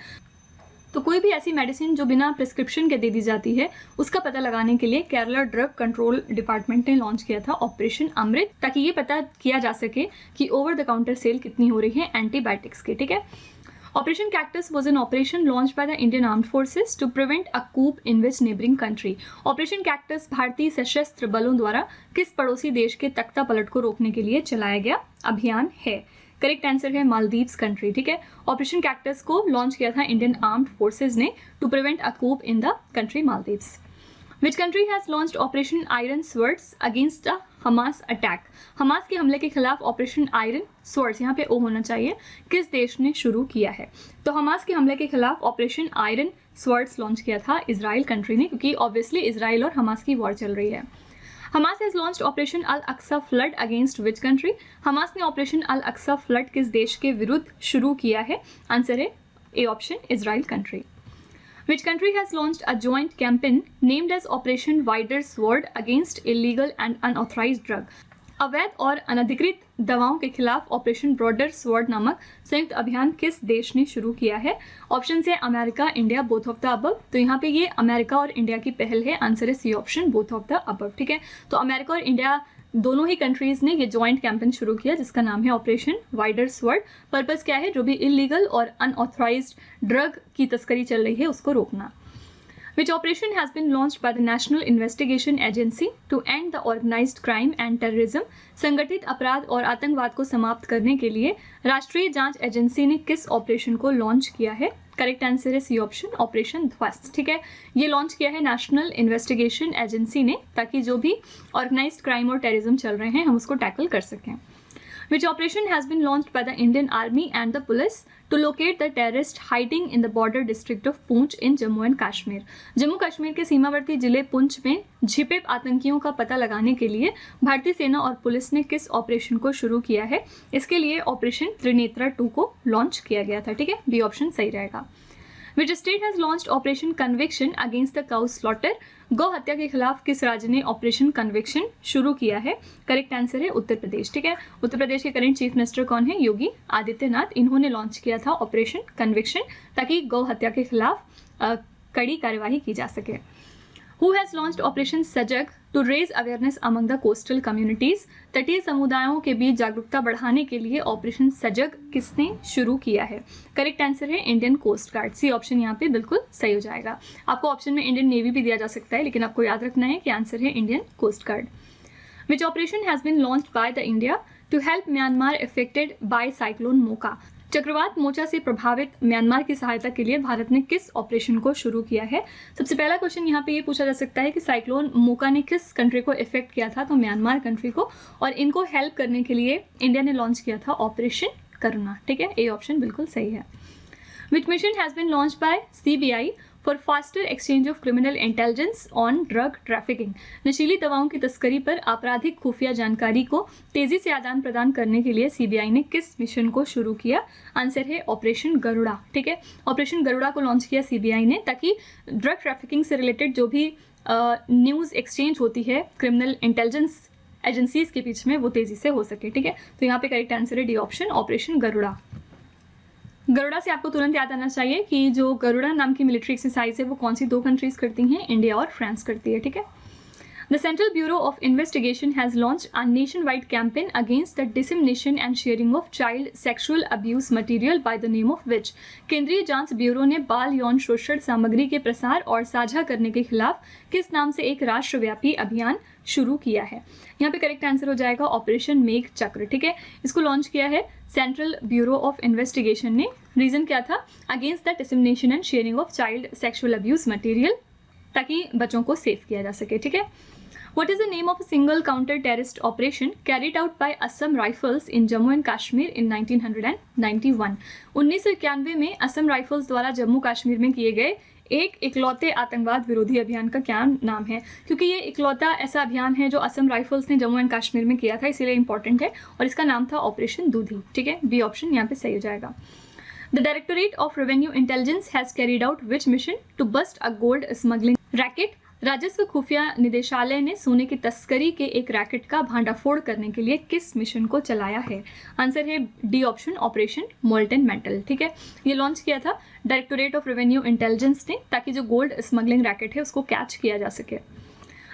तो कोई भी ऐसी मेडिसिन जो बिना प्रिस्क्रिप्शन के दे दी जाती है उसका पता लगाने के लिए केरला ड्रग कंट्रोल डिपार्टमेंट ने लॉन्च किया था ऑपरेशन अमृत, ताकि ये पता किया जा सके कि ओवर द काउंटर सेल कितनी हो रही है एंटीबायोटिक्स की, ठीक है। Operation Cactus was an operation launched by the Indian Armed Forces to prevent a coup in which neighboring country? Operation Cactus भारतीय सशस्त्र बलों द्वारा किस पड़ोसी देश के तख्ता पलट को रोकने के लिए चलाया गया अभियान है? करेक्ट आंसर है मालदीव्स कंट्री, ठीक है। ऑपरेशन कैक्टस को लॉन्च किया था इंडियन आर्म्ड फोर्सेज ने to prevent a coup in the country Maldives. Which country has launched Operation Iron Swords against a Hamas attack? Hamas के हमले के खिलाफ ऑपरेशन आयरन स्वर्ड्स, यहाँ पे ओ होना चाहिए, किस देश ने शुरू किया है? तो हमास के हमले के खिलाफ ऑपरेशन आयरन स्वर्ड्स लॉन्च किया था इजराइल कंट्री ने, क्योंकि ऑब्वियसली इजराइल और हमास की वॉर चल रही है। Hamas has launched operation Al Aqsa flood against which country? Hamas ने ऑपरेशन अल अक्सा फ्लड किस देश के विरुद्ध शुरू किया है? आंसर है A option, Israel country. Which country has launched a joint campaign named as Operation Wider Sword against illegal and unauthorized drug? अवैध और अनधिकृत दवाओं के खिलाफ ऑपरेशन ब्रॉडर स्वॉर्ड नामक संयुक्त अभियान किस देश ने शुरू किया है? ऑप्शन है America, India, both of the above. तो यहाँ पे ये अमेरिका और इंडिया की पहल है। आंसर है C option, both of the above, ठीक है। तो अमेरिका और इंडिया दोनों ही कंट्रीज़ ने ये जॉइंट कैंपेन शुरू किया जिसका नाम है ऑपरेशन वाइडर स्वॉर्ड। पर्पस क्या है, जो भी इलीगल और अनऑथराइज्ड ड्रग की तस्करी चल रही है उसको रोकना। Which operation has been launched by the National Investigation Agency to end the organized crime and terrorism? संगठित अपराध और आतंकवाद को समाप्त करने के लिए राष्ट्रीय जांच एजेंसी ने किस ऑपरेशन को लॉन्च किया है? करेक्ट आंसर है सी ऑप्शन, ऑपरेशन ध्वस्त। ठीक है, ये लॉन्च किया है नेशनल इन्वेस्टिगेशन एजेंसी ने ताकि जो भी ऑर्गेनाइज्ड क्राइम और टेररिज्म चल रहे हैं हम उसको टैकल कर सकें। Which operation has been launched by the Indian Army and the police to locate the terrorist hiding in the border district of Poonch in Jammu and Kashmir? Jammu Kashmir के सीमावर्ती जिले पुंछ में छिपे आतंकियों का पता लगाने के लिए भारतीय सेना और पुलिस ने किस ऑपरेशन को शुरू किया है? इसके लिए ऑपरेशन त्रिनेत्रा 2 को लॉन्च किया गया था। ठीक है, बी ऑप्शन सही रहेगा। Which state has launched Operation Conviction against the cow slaughter? गौ हत्या के खिलाफ किस राज्य ने ऑपरेशन कन्विक्शन शुरू किया है? करेक्ट आंसर है उत्तर प्रदेश। ठीक है, उत्तर प्रदेश के करंट चीफ मिनिस्टर कौन है? योगी आदित्यनाथ। इन्होंने लॉन्च किया था ऑपरेशन कन्विक्शन ताकि गौ हत्या के खिलाफ कड़ी कार्यवाही की जा सके। Who has launched Operation Sajag to raise awareness among the coastal communities? तटीय समुदायों के बीच जागरूकता बढ़ाने के लिए ऑपरेशन सजग किसने शुरू किया है? करेक्ट आंसर है Indian coast guard. C option यहाँ पे बिल्कुल सही हो जाएगा। आपको ऑप्शन में इंडियन नेवी भी दिया जा सकता है लेकिन आपको याद रखना है कि आंसर है Indian coast guard. Which operation has been launched by the India to help Myanmar affected by cyclone Mocha? चक्रवात मोचा से प्रभावित म्यांमार की सहायता के लिए भारत ने किस ऑपरेशन को शुरू किया है? सबसे पहला क्वेश्चन यहाँ पे ये पूछा जा सकता है कि साइक्लोन मोका ने किस कंट्री को इफेक्ट किया था? तो म्यांमार कंट्री को, और इनको हेल्प करने के लिए इंडिया ने लॉन्च किया था ऑपरेशन करुणा। ठीक है, ए ऑप्शन बिल्कुल सही है। Which mission has been launched by CBI for faster exchange of criminal intelligence on drug trafficking? नशीली दवाओं की तस्करी पर आपराधिक खुफिया जानकारी को तेजी से आदान प्रदान करने के लिए सीबीआई ने किस मिशन को शुरू किया? आंसर है ऑपरेशन गरुड़ा। ठीक है, ऑपरेशन गरुड़ा को लॉन्च किया सीबीआई ने ताकि ड्रग ट्रैफिकिंग से रिलेटेड जो भी न्यूज़ एक्सचेंज होती है क्रिमिनल इंटेलिजेंस एजेंसीज के बीच में वो तेजी से हो सके। ठीक है, तो यहाँ पे करेक्ट आंसर है D option, operation Garuda. Garuda से आपको तुरंत याद आना चाहिए कि जो गरुड़ा नाम की मिलिट्री एक्सरसाइज है वो कौन सी दो कंट्रीज करती हैं? इंडिया और फ्रांस करती है। ठीक है, the central bureau of investigation has launch a nation wide campaign against the dissemination and sharing of child sexual abuse material by the name of which? केंद्रीय जांच ब्यूरो ने बाल यौन शोषण सामग्री के प्रसार और साझा करने के खिलाफ किस नाम से एक राष्ट्रव्यापी अभियान शुरू किया है? यहाँ पे करेक्ट आंसर हो जाएगा ऑपरेशन मेघ चक्र। ठीक है, इसको लॉन्च किया है सेंट्रल ब्यूरो ऑफ इन्वेस्टिगेशन ने। रीजन क्या था? Against the dissemination and sharing of child sexual abuse material, ताकि बच्चों को सेफ किया जा सके। ठीक है, What is the name of a single counter-terrorist operation carried out by Assam Rifles in Jammu and Kashmir in 1991? 1991 में असम राइफल्स द्वारा जम्मू कश्मीर में किए गए एक इकलौते आतंकवाद विरोधी अभियान का क्या नाम है? क्योंकि ये इकलौता ऐसा अभियान है जो असम राइफल्स ने जम्मू एंड कश्मीर में किया था, इसीलिए इंपॉर्टेंट है, और इसका नाम था ऑपरेशन दूधी। ठीक है, बी ऑप्शन यहाँ पे सही हो जाएगा। The Directorate of Revenue Intelligence has carried out which mission to bust a gold smuggling racket? राजस्व खुफिया निदेशालय ने सोने की तस्करी के एक रैकेट का भांडाफोड़ करने के लिए किस मिशन को चलाया है? आंसर है D option, operation molten metal. ठीक है, ये लॉन्च किया था डायरेक्टोरेट ऑफ रेवेन्यू इंटेलिजेंस ने ताकि जो गोल्ड स्मगलिंग रैकेट है उसको कैच किया जा सके।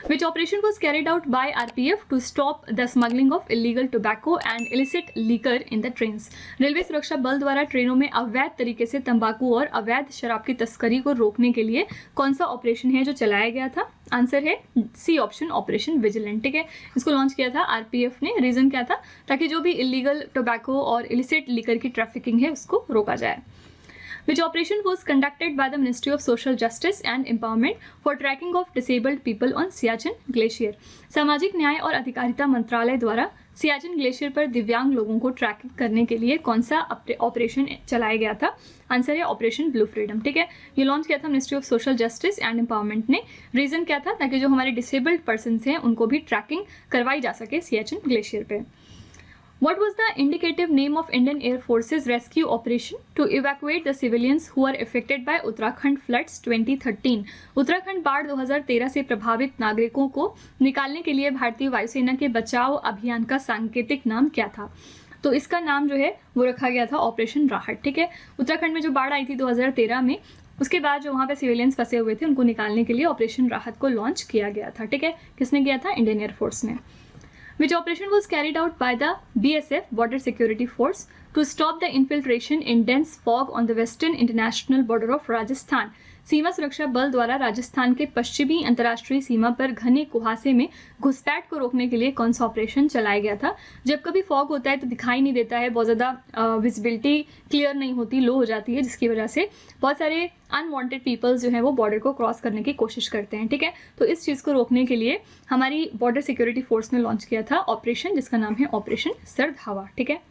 Which operation was carried out by RPF to stop the smuggling of illegal tobacco and illicit liquor in the trains? Railway सुरक्षा बल द्वारा ट्रेनों में अवैध तरीके से तंबाकू और अवैध शराब की तस्करी को रोकने के लिए कौन सा ऑपरेशन है जो चलाया गया था? आंसर है सी ऑप्शन, ऑपरेशन विजिलेंट। ठीक है, इसको लॉन्च किया था आरपीएफ ने। रीजन क्या था? ताकि जो भी इलीगल टोबैको और इलिसिट लिकर की ट्रैफिकिंग है उसको रोका जाए। Which operation was conducted by the Ministry of Social Justice and Empowerment for tracking of disabled people on Siachen Glacier? सामाजिक न्याय और अधिकारिता मंत्रालय द्वारा सियाचिन ग्लेशियर पर दिव्यांग लोगों को ट्रैक करने के लिए कौन सा ऑपरेशन चलाया गया था? आंसर है ऑपरेशन ब्लू फ्रीडम। ठीक है, ये लॉन्च किया था ministry of social justice and empowerment ने। रीजन क्या था? ताकि जो हमारे डिसेबल्ड पर्सन हैं उनको भी ट्रैकिंग करवाई जा सके सियाचिन ग्लेशियर पे। What was the indicative name of Indian Air Force's rescue operation to evacuate the civilians who are affected by Uttarakhand floods 2013? Uttarakhand बाढ़ 2013 से प्रभावित नागरिकों को निकालने के लिए भारतीय वायुसेना के बचाव अभियान का सांकेतिक नाम क्या था? तो इसका नाम जो है वो रखा गया था ऑपरेशन राहत। ठीक है, उत्तराखंड में जो बाढ़ आई थी 2013 में, उसके बाद जो वहाँ पे सिविलियंस फंसे हुए थे उनको निकालने के लिए ऑपरेशन राहत को लॉन्च किया गया था। ठीक है, किसने किया था? इंडियन एयरफोर्स ने। Which operation was carried out by the BSF Border Security Force to stop the infiltration in dense fog on the western international border of Rajasthan? सीमा सुरक्षा बल द्वारा राजस्थान के पश्चिमी अंतर्राष्ट्रीय सीमा पर घने कुहासे में घुसपैठ को रोकने के लिए कौन सा ऑपरेशन चलाया गया था? जब कभी फॉग होता है तो दिखाई नहीं देता है, बहुत ज़्यादा विजिबिलिटी क्लियर नहीं होती, लो हो जाती है, जिसकी वजह से बहुत सारे अनवांटेड पीपल्स जो है वो बॉर्डर को क्रॉस करने की कोशिश करते हैं, ठीक है। तो इस चीज़ को रोकने के लिए हमारी बॉर्डर सिक्योरिटी फोर्स ने लॉन्च किया था ऑपरेशन, जिसका नाम है ऑपरेशन सर्द हवा, ठीक है।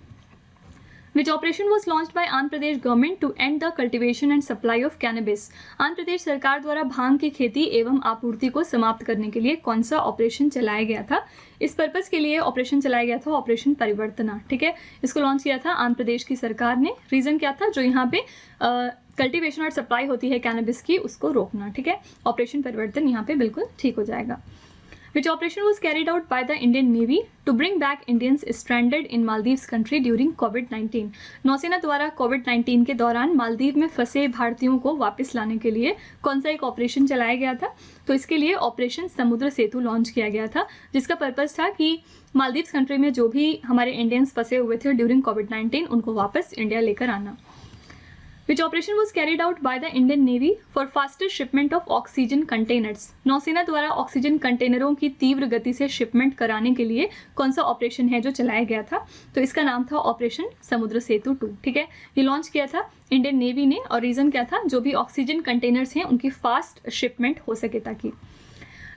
Which operation was launched by Andhra Pradesh government to end the cultivation and supply of cannabis? Andhra Pradesh सरकार द्वारा भांग की खेती एवं आपूर्ति को समाप्त करने के लिए कौन सा ऑपरेशन चलाया गया था? इस पर्पस के लिए ऑपरेशन चलाया गया था ऑपरेशन परिवर्तना, ठीक है। इसको लॉन्च किया था आंध्र प्रदेश की सरकार ने। रीजन क्या था? जो यहाँ पे कल्टिवेशन और सप्लाई होती है कैनबिस की, उसको रोकना, ठीक है। ऑपरेशन परिवर्तन यहाँ पे बिल्कुल ठीक हो जाएगा। Which operation was carried out by the Indian Navy to bring back Indians stranded in Maldives country during COVID-19? नौसेना द्वारा कोविड-19 के दौरान मालदीव में फंसे भारतीयों को वापस लाने के लिए कौन सा एक ऑपरेशन चलाया गया था? तो इसके लिए ऑपरेशन समुद्र सेतु लॉन्च किया गया था, जिसका पर्पस था कि मालदीव्स कंट्री में जो भी हमारे इंडियंस फंसे हुए थे ड्यूरिंग कोविड-19 उनको वापस इंडिया लेकर आना। Which operation was carried out by the Indian Navy for faster shipment of oxygen containers? नौसेना द्वारा ऑक्सीजन कंटेनरों की तीव्र गति से शिपमेंट कराने के लिए कौन सा ऑपरेशन है जो चलाया गया था? तो इसका नाम था ऑपरेशन समुद्र सेतु 2, ठीक है। ये लॉन्च किया था इंडियन नेवी ने, और रीजन क्या था? जो भी ऑक्सीजन कंटेनर्स हैं उनकी फास्ट शिपमेंट हो सके ताकि।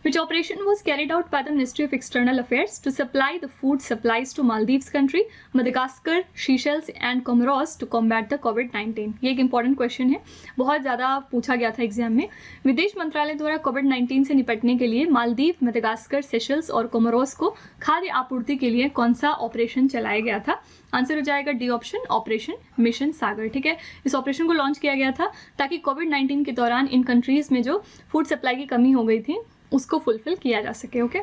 Which operation was carried out by the Ministry of External Affairs to supply the food supplies to Maldives country, Madagascar, Seychelles and Comoros to combat the COVID-19? ये एक important question है, बहुत ज़्यादा पूछा गया था एग्जाम में। विदेश मंत्रालय द्वारा कोविड-19 से निपटने के लिए मालदीव, मदागास्कर, सेशल्स और कोमोरोस को खाद्य आपूर्ति के लिए कौन सा ऑपरेशन चलाया गया था? आंसर हो जाएगा डी ऑप्शन, ऑपरेशन मिशन सागर, ठीक है। इस ऑपरेशन को लॉन्च किया गया था ताकि कोविड-19 के दौरान इन कंट्रीज में जो फूड सप्लाई की कमी हो गई थी उसको फुलफिल किया जा सके, okay.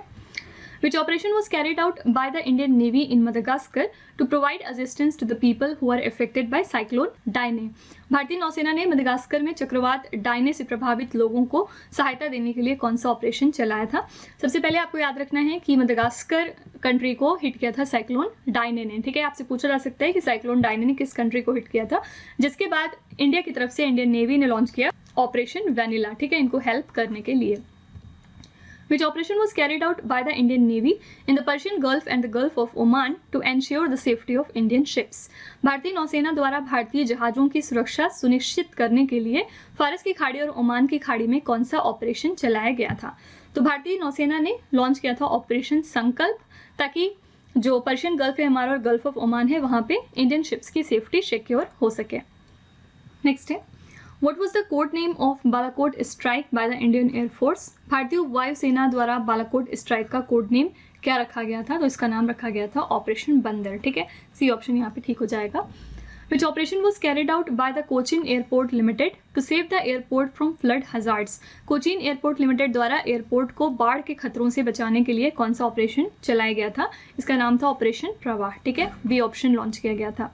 Which operation was carried out by the Indian Navy in Madagascar to provide assistance to the people who are affected by cyclone Dane? भारतीय नौसेना ने मदागास्कर में चक्रवात डायने से प्रभावित लोगों को सहायता देने के लिए कौन सा ऑपरेशन चलाया था? सबसे पहले आपको याद रखना है कि मदागास्कर कंट्री को हिट किया था साइक्लोन डायने ने, ठीक है। आपसे पूछा जा सकता है कि साइक्लोन डायने ने किस कंट्री को हिट किया था, जिसके बाद इंडिया की तरफ से इंडियन नेवी ने लॉन्च किया ऑपरेशन वेनिला, ठीक है, इनको हेल्प करने के लिए। Which operation was carried out by the Indian Navy in the Persian Gulf and the Gulf of Oman to ensure the safety of Indian ships? भारतीय नौसेना द्वारा भारतीय जहाज़ों की सुरक्षा सुनिश्चित करने के लिए फारस की खाड़ी और ओमान की खाड़ी में कौन सा ऑपरेशन चलाया गया था? तो भारतीय नौसेना ने लॉन्च किया था ऑपरेशन संकल्प, ताकि जो पर्शियन गल्फ है हमारा और गल्फ ऑफ ओमान है वहाँ पे इंडियन शिप्स की सेफ्टी सिक्योर हो सके। नेक्स्ट है, What was the code name of Balakot strike by the Indian Air Force? भारतीय वायुसेना द्वारा बालाकोट स्ट्राइक का कोड नेम क्या रखा गया था? तो इसका नाम रखा गया था ऑपरेशन बंदर, ठीक है। सी ऑप्शन यहाँ पे ठीक हो जाएगा। Which operation was carried out by the Cochin Airport Limited to save the airport from flood hazards? Cochin airport limited द्वारा एयरपोर्ट को बाढ़ के खतरों से बचाने के लिए कौन सा ऑपरेशन चलाया गया था? इसका नाम था ऑपरेशन प्रवाह, ठीक है। बी ऑप्शन लॉन्च किया गया था।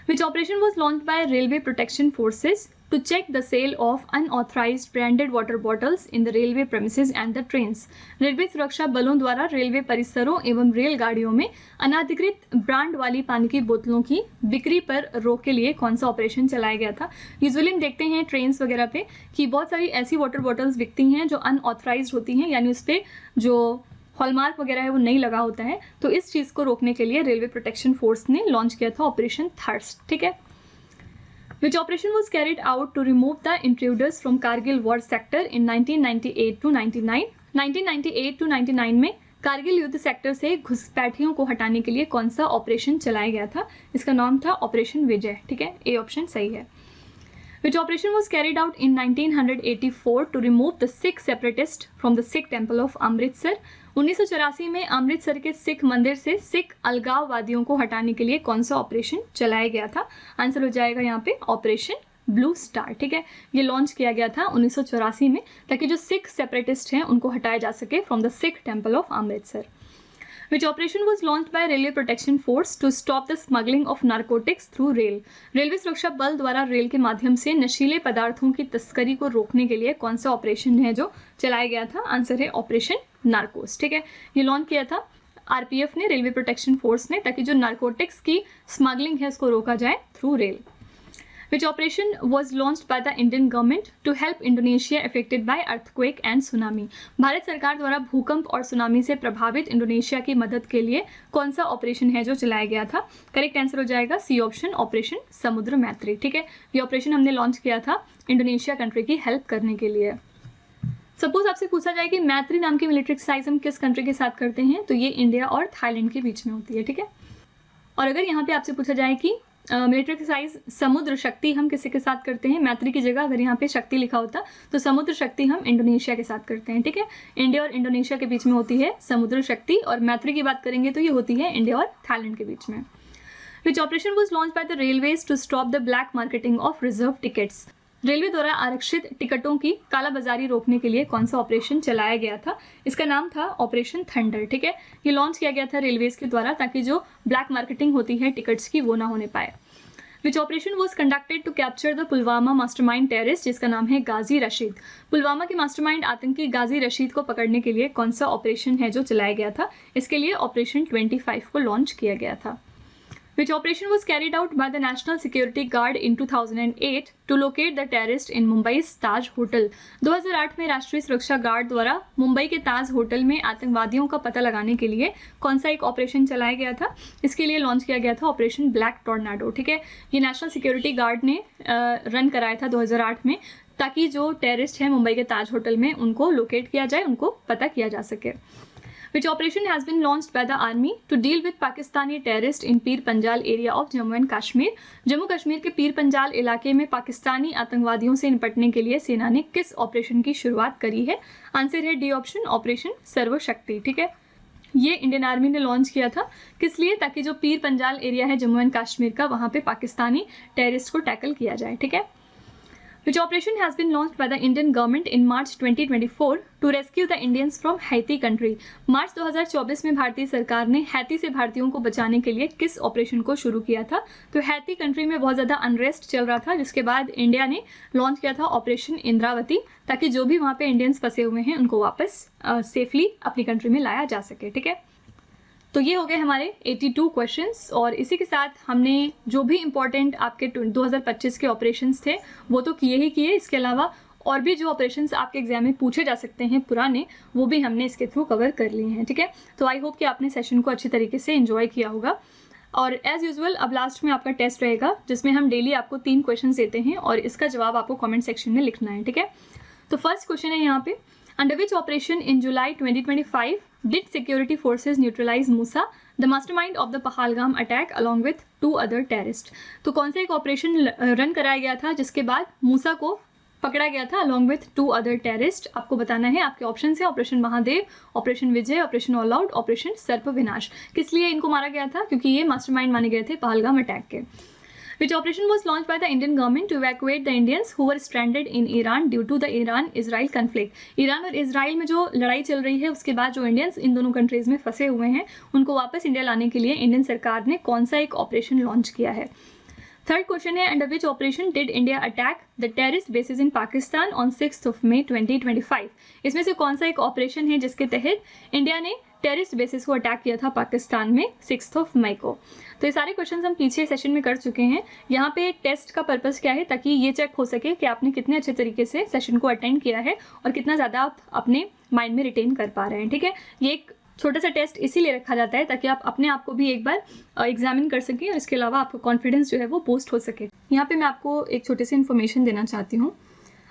Which operation was launched by Railway Protection Forces to check the sale of unauthorized branded water bottles in the railway premises and the trains? Railway सुरक्षा बलों द्वारा रेलवे परिसरों एवं रेलगाड़ियों में अनाधिकृत ब्रांड वाली पानी की बोतलों की बिक्री पर रोक के लिए कौन सा ऑपरेशन चलाया गया था? यूजुअली हम देखते हैं ट्रेन्स वगैरह पे कि बहुत सारी ऐसी वाटर बॉटल्स बिकती हैं जो अनऑथराइज्ड होती हैं, यानी उस पर जो हॉलमार्क वगैरह है वो नहीं लगा होता है। तो इस चीज़ को रोकने के लिए रेलवे प्रोटेक्शन फोर्स ने लॉन्च किया था ऑपरेशन थर्स्ट, ठीक है। Which operation was carried out to remove the intruders from Kargil war sector in 1998 to 99? 1998 to 99 में कारगिल युद्ध सेक्टर से घुसपैठियों को हटाने के लिए कौन सा ऑपरेशन चलाया गया था? इसका नाम था ऑपरेशन विजय, ठीक है। ए ऑप्शन सही है। Which operation was carried out in 1984 to remove the Sikh separatists from the Sikh temple of Amritsar? 1984 में अमृतसर के सिख मंदिर से सिख अलगाववादियों को हटाने के लिए कौन सा ऑपरेशन चलाया गया था? आंसर हो जाएगा यहाँ पे ऑपरेशन ब्लू स्टार, ठीक है। ये लॉन्च किया गया था 1984 में ताकि जो सिख सेपरेटिस्ट हैं उनको हटाया जा सके from the Sikh temple of Amritsar. Which operation was launched by Railway Protection Force to stop the smuggling of narcotics through rail? Railway सुरक्षा बल द्वारा रेल के माध्यम से नशीले पदार्थों की तस्करी को रोकने के लिए कौन सा ऑपरेशन है जो चलाया गया था? आंसर है ऑपरेशन नार्कोस, ठीक है। ये लॉन्च किया था आरपीएफ ने, रेलवे प्रोटेक्शन फोर्स ने, ताकि जो नारकोटिक्स की स्मगलिंग है उसको रोका जाए through rail. Which operation was launched by the Indian government to help Indonesia affected by earthquake and tsunami? Bharat सरकार द्वारा भूकंप और सुनामी से प्रभावित इंडोनेशिया की मदद के लिए कौन सा ऑपरेशन है जो चलाया गया था? करेक्ट आंसर हो जाएगा सी ऑप्शन, ऑपरेशन समुद्र मैत्री। ठीक है, ये ऑपरेशन हमने लॉन्च किया था इंडोनेशिया कंट्री की हेल्प करने के लिए। सपोज आपसे पूछा जाए कि मैत्री नाम की मिलिट्री एक्सरसाइज हम किस कंट्री के साथ करते हैं, तो ये इंडिया और थाईलैंड के बीच में होती है। ठीक है, और अगर यहाँ पे आपसे पूछा जाए कि मिलिट्री एक्सरसाइज समुद्र शक्ति हम किसी के साथ करते हैं, मैत्री की जगह अगर यहाँ पे शक्ति लिखा होता तो समुद्र शक्ति हम इंडोनेशिया के साथ करते हैं। ठीक है, इंडिया और इंडोनेशिया के बीच में होती है समुद्र शक्ति, और मैत्री की बात करेंगे तो ये होती है इंडिया और थाईलैंड के बीच में। Which operation was launch by the railways to stop the black marketing of reserve tickets? रेलवे द्वारा आरक्षित टिकटों की कालाबाजारी रोकने के लिए कौन सा ऑपरेशन चलाया गया था? इसका नाम था ऑपरेशन थंडर। ठीक है, ये लॉन्च किया गया था रेलवेज के द्वारा ताकि जो ब्लैक मार्केटिंग होती है टिकट्स की वो ना होने पाए। Which operation was conducted to capture the Pulwama mastermind terrorist, जिसका नाम है गाजी रशीद? पुलवामा के मास्टरमाइंड आतंकी गाजी रशीद को पकड़ने के लिए कौन सा ऑपरेशन है जो चलाया गया था? इसके लिए ऑपरेशन 25 को लॉन्च किया गया था। Which operation was carried out by the National Security Guard in 2008 to locate the terrorist in Mumbai's Taj Hotel? 2008 में राष्ट्रीय सुरक्षा गार्ड द्वारा मुंबई के ताज होटल में आतंकवादियों का पता लगाने के लिए कौन सा एक ऑपरेशन चलाया गया था? इसके लिए लॉन्च किया गया था ऑपरेशन ब्लैक टॉर्नाडो। ठीक है, ये नेशनल सिक्योरिटी गार्ड ने रन कराया था 2008 में, ताकि जो टेररिस्ट है मुंबई के ताज होटल में उनको लोकेट किया जाए, उनको पता किया जा सके। Which operation has been launched by the army to deal with Pakistani terrorists in Pir Panjal area of Jammu and Kashmir? Jammu Kashmir के पीर पंजाल इलाके में पाकिस्तानी आतंकवादियों से निपटने के लिए सेना ने किस ऑपरेशन की शुरुआत करी है? आंसर है डी ऑप्शन, ऑपरेशन सर्वशक्ति। ठीक है, ये इंडियन आर्मी ने लॉन्च किया था, किस लिए? ताकि जो पीर पंजाल एरिया है जम्मू एंड कश्मीर का, वहाँ पे पाकिस्तानी टेररिस्ट को टैकल किया जाए। ठीक है, Which operation has been launched by the Indian government in March 2024 to rescue the Indians from Haiti country? मार्च 2024 में भारतीय सरकार ने हैती से भारतीयों को बचाने के लिए किस ऑपरेशन को शुरू किया था? तो हैती कंट्री में बहुत ज़्यादा अनरेस्ट चल रहा था, जिसके बाद इंडिया ने लॉन्च किया था ऑपरेशन इंद्रावती, ताकि जो भी वहाँ पे इंडियंस फंसे हुए हैं उनको वापस सेफली अपनी कंट्री में लाया जा सके। ठीक है, तो ये हो गए हमारे 82 क्वेश्चंस, और इसी के साथ हमने जो भी इम्पोर्टेंट आपके 2025 के ऑपरेशंस थे वो तो किए ही किए, इसके अलावा और भी जो ऑपरेशंस आपके एग्जाम में पूछे जा सकते हैं पुराने, वो भी हमने इसके थ्रू कवर कर लिए हैं। ठीक है, तो आई होप कि आपने सेशन को अच्छी तरीके से एंजॉय किया होगा। और एज यूजुअल अब लास्ट में आपका टेस्ट रहेगा, जिसमें हम डेली आपको 3 क्वेश्चन देते हैं और इसका जवाब आपको कॉमेंट सेक्शन में लिखना है। ठीक है, तो फर्स्ट क्वेश्चन है यहाँ पे, under which operation in July 2025 did security forces neutralize Musa, the mastermind of the Pahalgam attack along with 2 other terrorists? तो कौन सा एक ऑपरेशन रन कराया गया था जिसके बाद मूसा को पकड़ा गया था along with 2 other terrorists? आपको बताना है। आपके ऑप्शन है ऑपरेशन महादेव, ऑपरेशन विजय, ऑपरेशन ऑल आउट, ऑपरेशन सर्प विनाश। किस लिए इनको मारा गया था? क्योंकि ये मास्टरमाइंड माने गए थे पहलगाम अटैक के। Which operation was launched by the Indian government to evacuate the Indians who were stranded in Iran due to the Iran-Israel conflict? Iran और इजराइल में जो लड़ाई चल रही है उसके बाद जो इंडियंस इन दोनों कंट्रीज में फंसे हुए हैं उनको वापस इंडिया लाने के लिए इंडियन सरकार ने कौन सा एक ऑपरेशन लॉन्च किया है? थर्ड क्वेश्चन है, under which operation did India attack the terrorist bases in Pakistan on 6 मई 2025? इसमें से कौन सा एक ऑपरेशन है जिसके तहत इंडिया ने टेररिस्ट बेसिस को अटैक किया था पाकिस्तान में 6 मई को? तो ये सारे क्वेश्चंस हम पीछे सेशन में कर चुके हैं। यहाँ पे टेस्ट का पर्पस क्या है? ताकि ये चेक हो सके कि आपने कितने अच्छे तरीके से सेशन को अटेंड किया है और कितना ज़्यादा आप अपने माइंड में रिटेन कर पा रहे हैं। ठीक है, ये एक छोटा सा टेस्ट इसीलिए रखा जाता है ताकि आप अपने आप को भी एक बार एग्जामिन कर सकें और इसके अलावा आपका कॉन्फिडेंस जो है वो बूस्ट हो सके। यहाँ पे मैं आपको एक छोटी सी इन्फॉर्मेशन देना चाहती हूँ।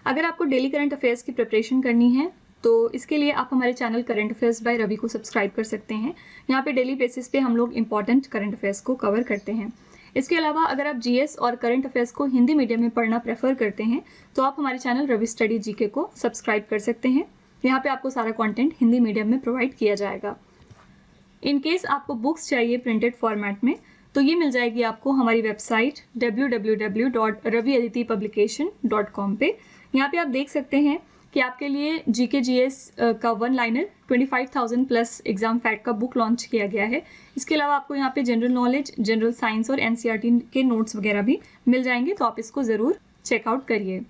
अगर आपको डेली करंट अफेयर्स की प्रिपरेशन करनी है तो इसके लिए आप हमारे channel current affairs by Ravi को सब्सक्राइब कर सकते हैं। यहाँ पे डेली बेसिस पे हम लोग इंपॉर्टेंट करंट अफेयर्स को कवर करते हैं। इसके अलावा अगर आप जीएस और करंट अफेयर्स को हिंदी मीडियम में पढ़ना प्रेफर करते हैं तो आप हमारे चैनल रवि स्टडी जीके को सब्सक्राइब कर सकते हैं। यहाँ पे आपको सारा कंटेंट हिंदी मीडियम में प्रोवाइड किया जाएगा। इन केस आपको बुक्स चाहिए प्रिंटेड फॉर्मेट में तो ये मिल जाएगी आपको हमारी वेबसाइट www.raviaditipublication.com पे। यहाँ पे आप देख सकते हैं कि आपके लिए जीके जीएस का 1 लाइनर 25,000 प्लस एग्जाम फैक्ट का बुक लॉन्च किया गया है। इसके अलावा आपको यहाँ पे जनरल नॉलेज, जनरल साइंस और एनसीईआरटी के नोट्स वगैरह भी मिल जाएंगे, तो आप इसको ज़रूर चेकआउट करिए।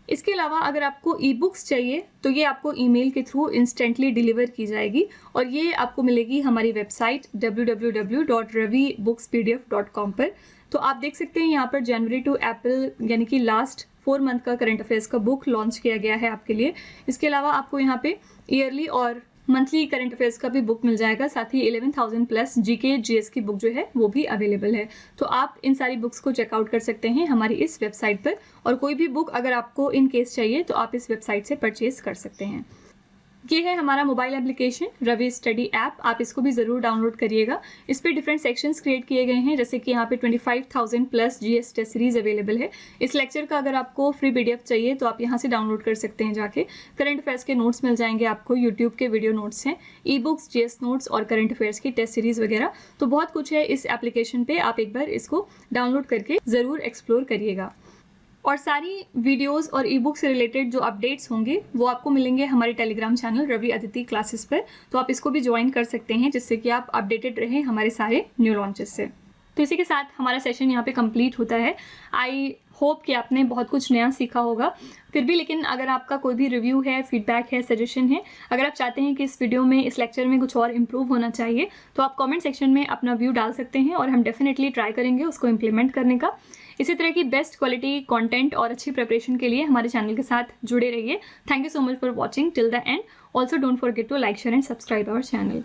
इसके अलावा अगर आपको ई बुक्स चाहिए तो ये आपको ईमेल के थ्रू इंस्टेंटली डिलीवर की जाएगी और ये आपको मिलेगी हमारी वेबसाइट www.ravibooks.pdf.com पर। तो आप देख सकते हैं यहाँ पर जनवरी टू अप्रैल यानी कि लास्ट 4 मंथ का करंट अफेयर्स का बुक लॉन्च किया गया है आपके लिए। इसके अलावा आपको यहाँ पे ईयरली और मंथली करंट अफेयर्स का भी बुक मिल जाएगा, साथ ही 11,000 प्लस जीके जीएस की बुक जो है वो भी अवेलेबल है। तो आप इन सारी बुक्स को चेकआउट कर सकते हैं हमारी इस वेबसाइट पर, और कोई भी बुक अगर आपको इन केस चाहिए तो आप इस वेबसाइट से परचेज कर सकते हैं। ये है हमारा mobile application Ravi study app, आप इसको भी ज़रूर डाउनलोड करिएगा। इस पे डिफरेंट सेक्शंस क्रिएट किए गए हैं, जैसे कि यहाँ पे 25,000 plus GS test series available है। इस लेक्चर का अगर आपको फ्री पीडीएफ चाहिए तो आप यहाँ से डाउनलोड कर सकते हैं जाके। करंट अफेयर्स के नोट्स मिल जाएंगे आपको, यूट्यूब के वीडियो नोट्स हैं, ई बुक्स, जीएस नोट्स और करंट अफेयर्स की टेस्ट सीरीज वगैरह। तो बहुत कुछ है इस एप्लीकेशन पे, आप एक बार इसको डाउनलोड करके ज़रूर एक्सप्लोर करिएगा। और सारी वीडियोस और ई बुक से रिलेटेड जो अपडेट्स होंगे वो आपको मिलेंगे हमारे Telegram channel Ravi Aditi classes पर। तो आप इसको भी ज्वाइन कर सकते हैं, जिससे कि आप अपडेटेड रहें हमारे सारे न्यू लॉन्चेस से। तो इसी के साथ हमारा सेशन यहाँ पे कंप्लीट होता है। आई होप कि आपने बहुत कुछ नया सीखा होगा। फिर भी लेकिन अगर आपका कोई भी रिव्यू है, फीडबैक है, सजेशन है, अगर आप चाहते हैं कि इस वीडियो में, इस लेक्चर में कुछ और इम्प्रूव होना चाहिए, तो आप कमेंट सेक्शन में अपना व्यू डाल सकते हैं और हम डेफिनेटली ट्राई करेंगे उसको इम्प्लीमेंट करने का। इसी तरह की बेस्ट क्वालिटी कंटेंट और अच्छी प्रिपरेशन के लिए हमारे चैनल के साथ जुड़े रहिए। Thank you so much for watching till the end. Also don't forget to like, share and subscribe our channel.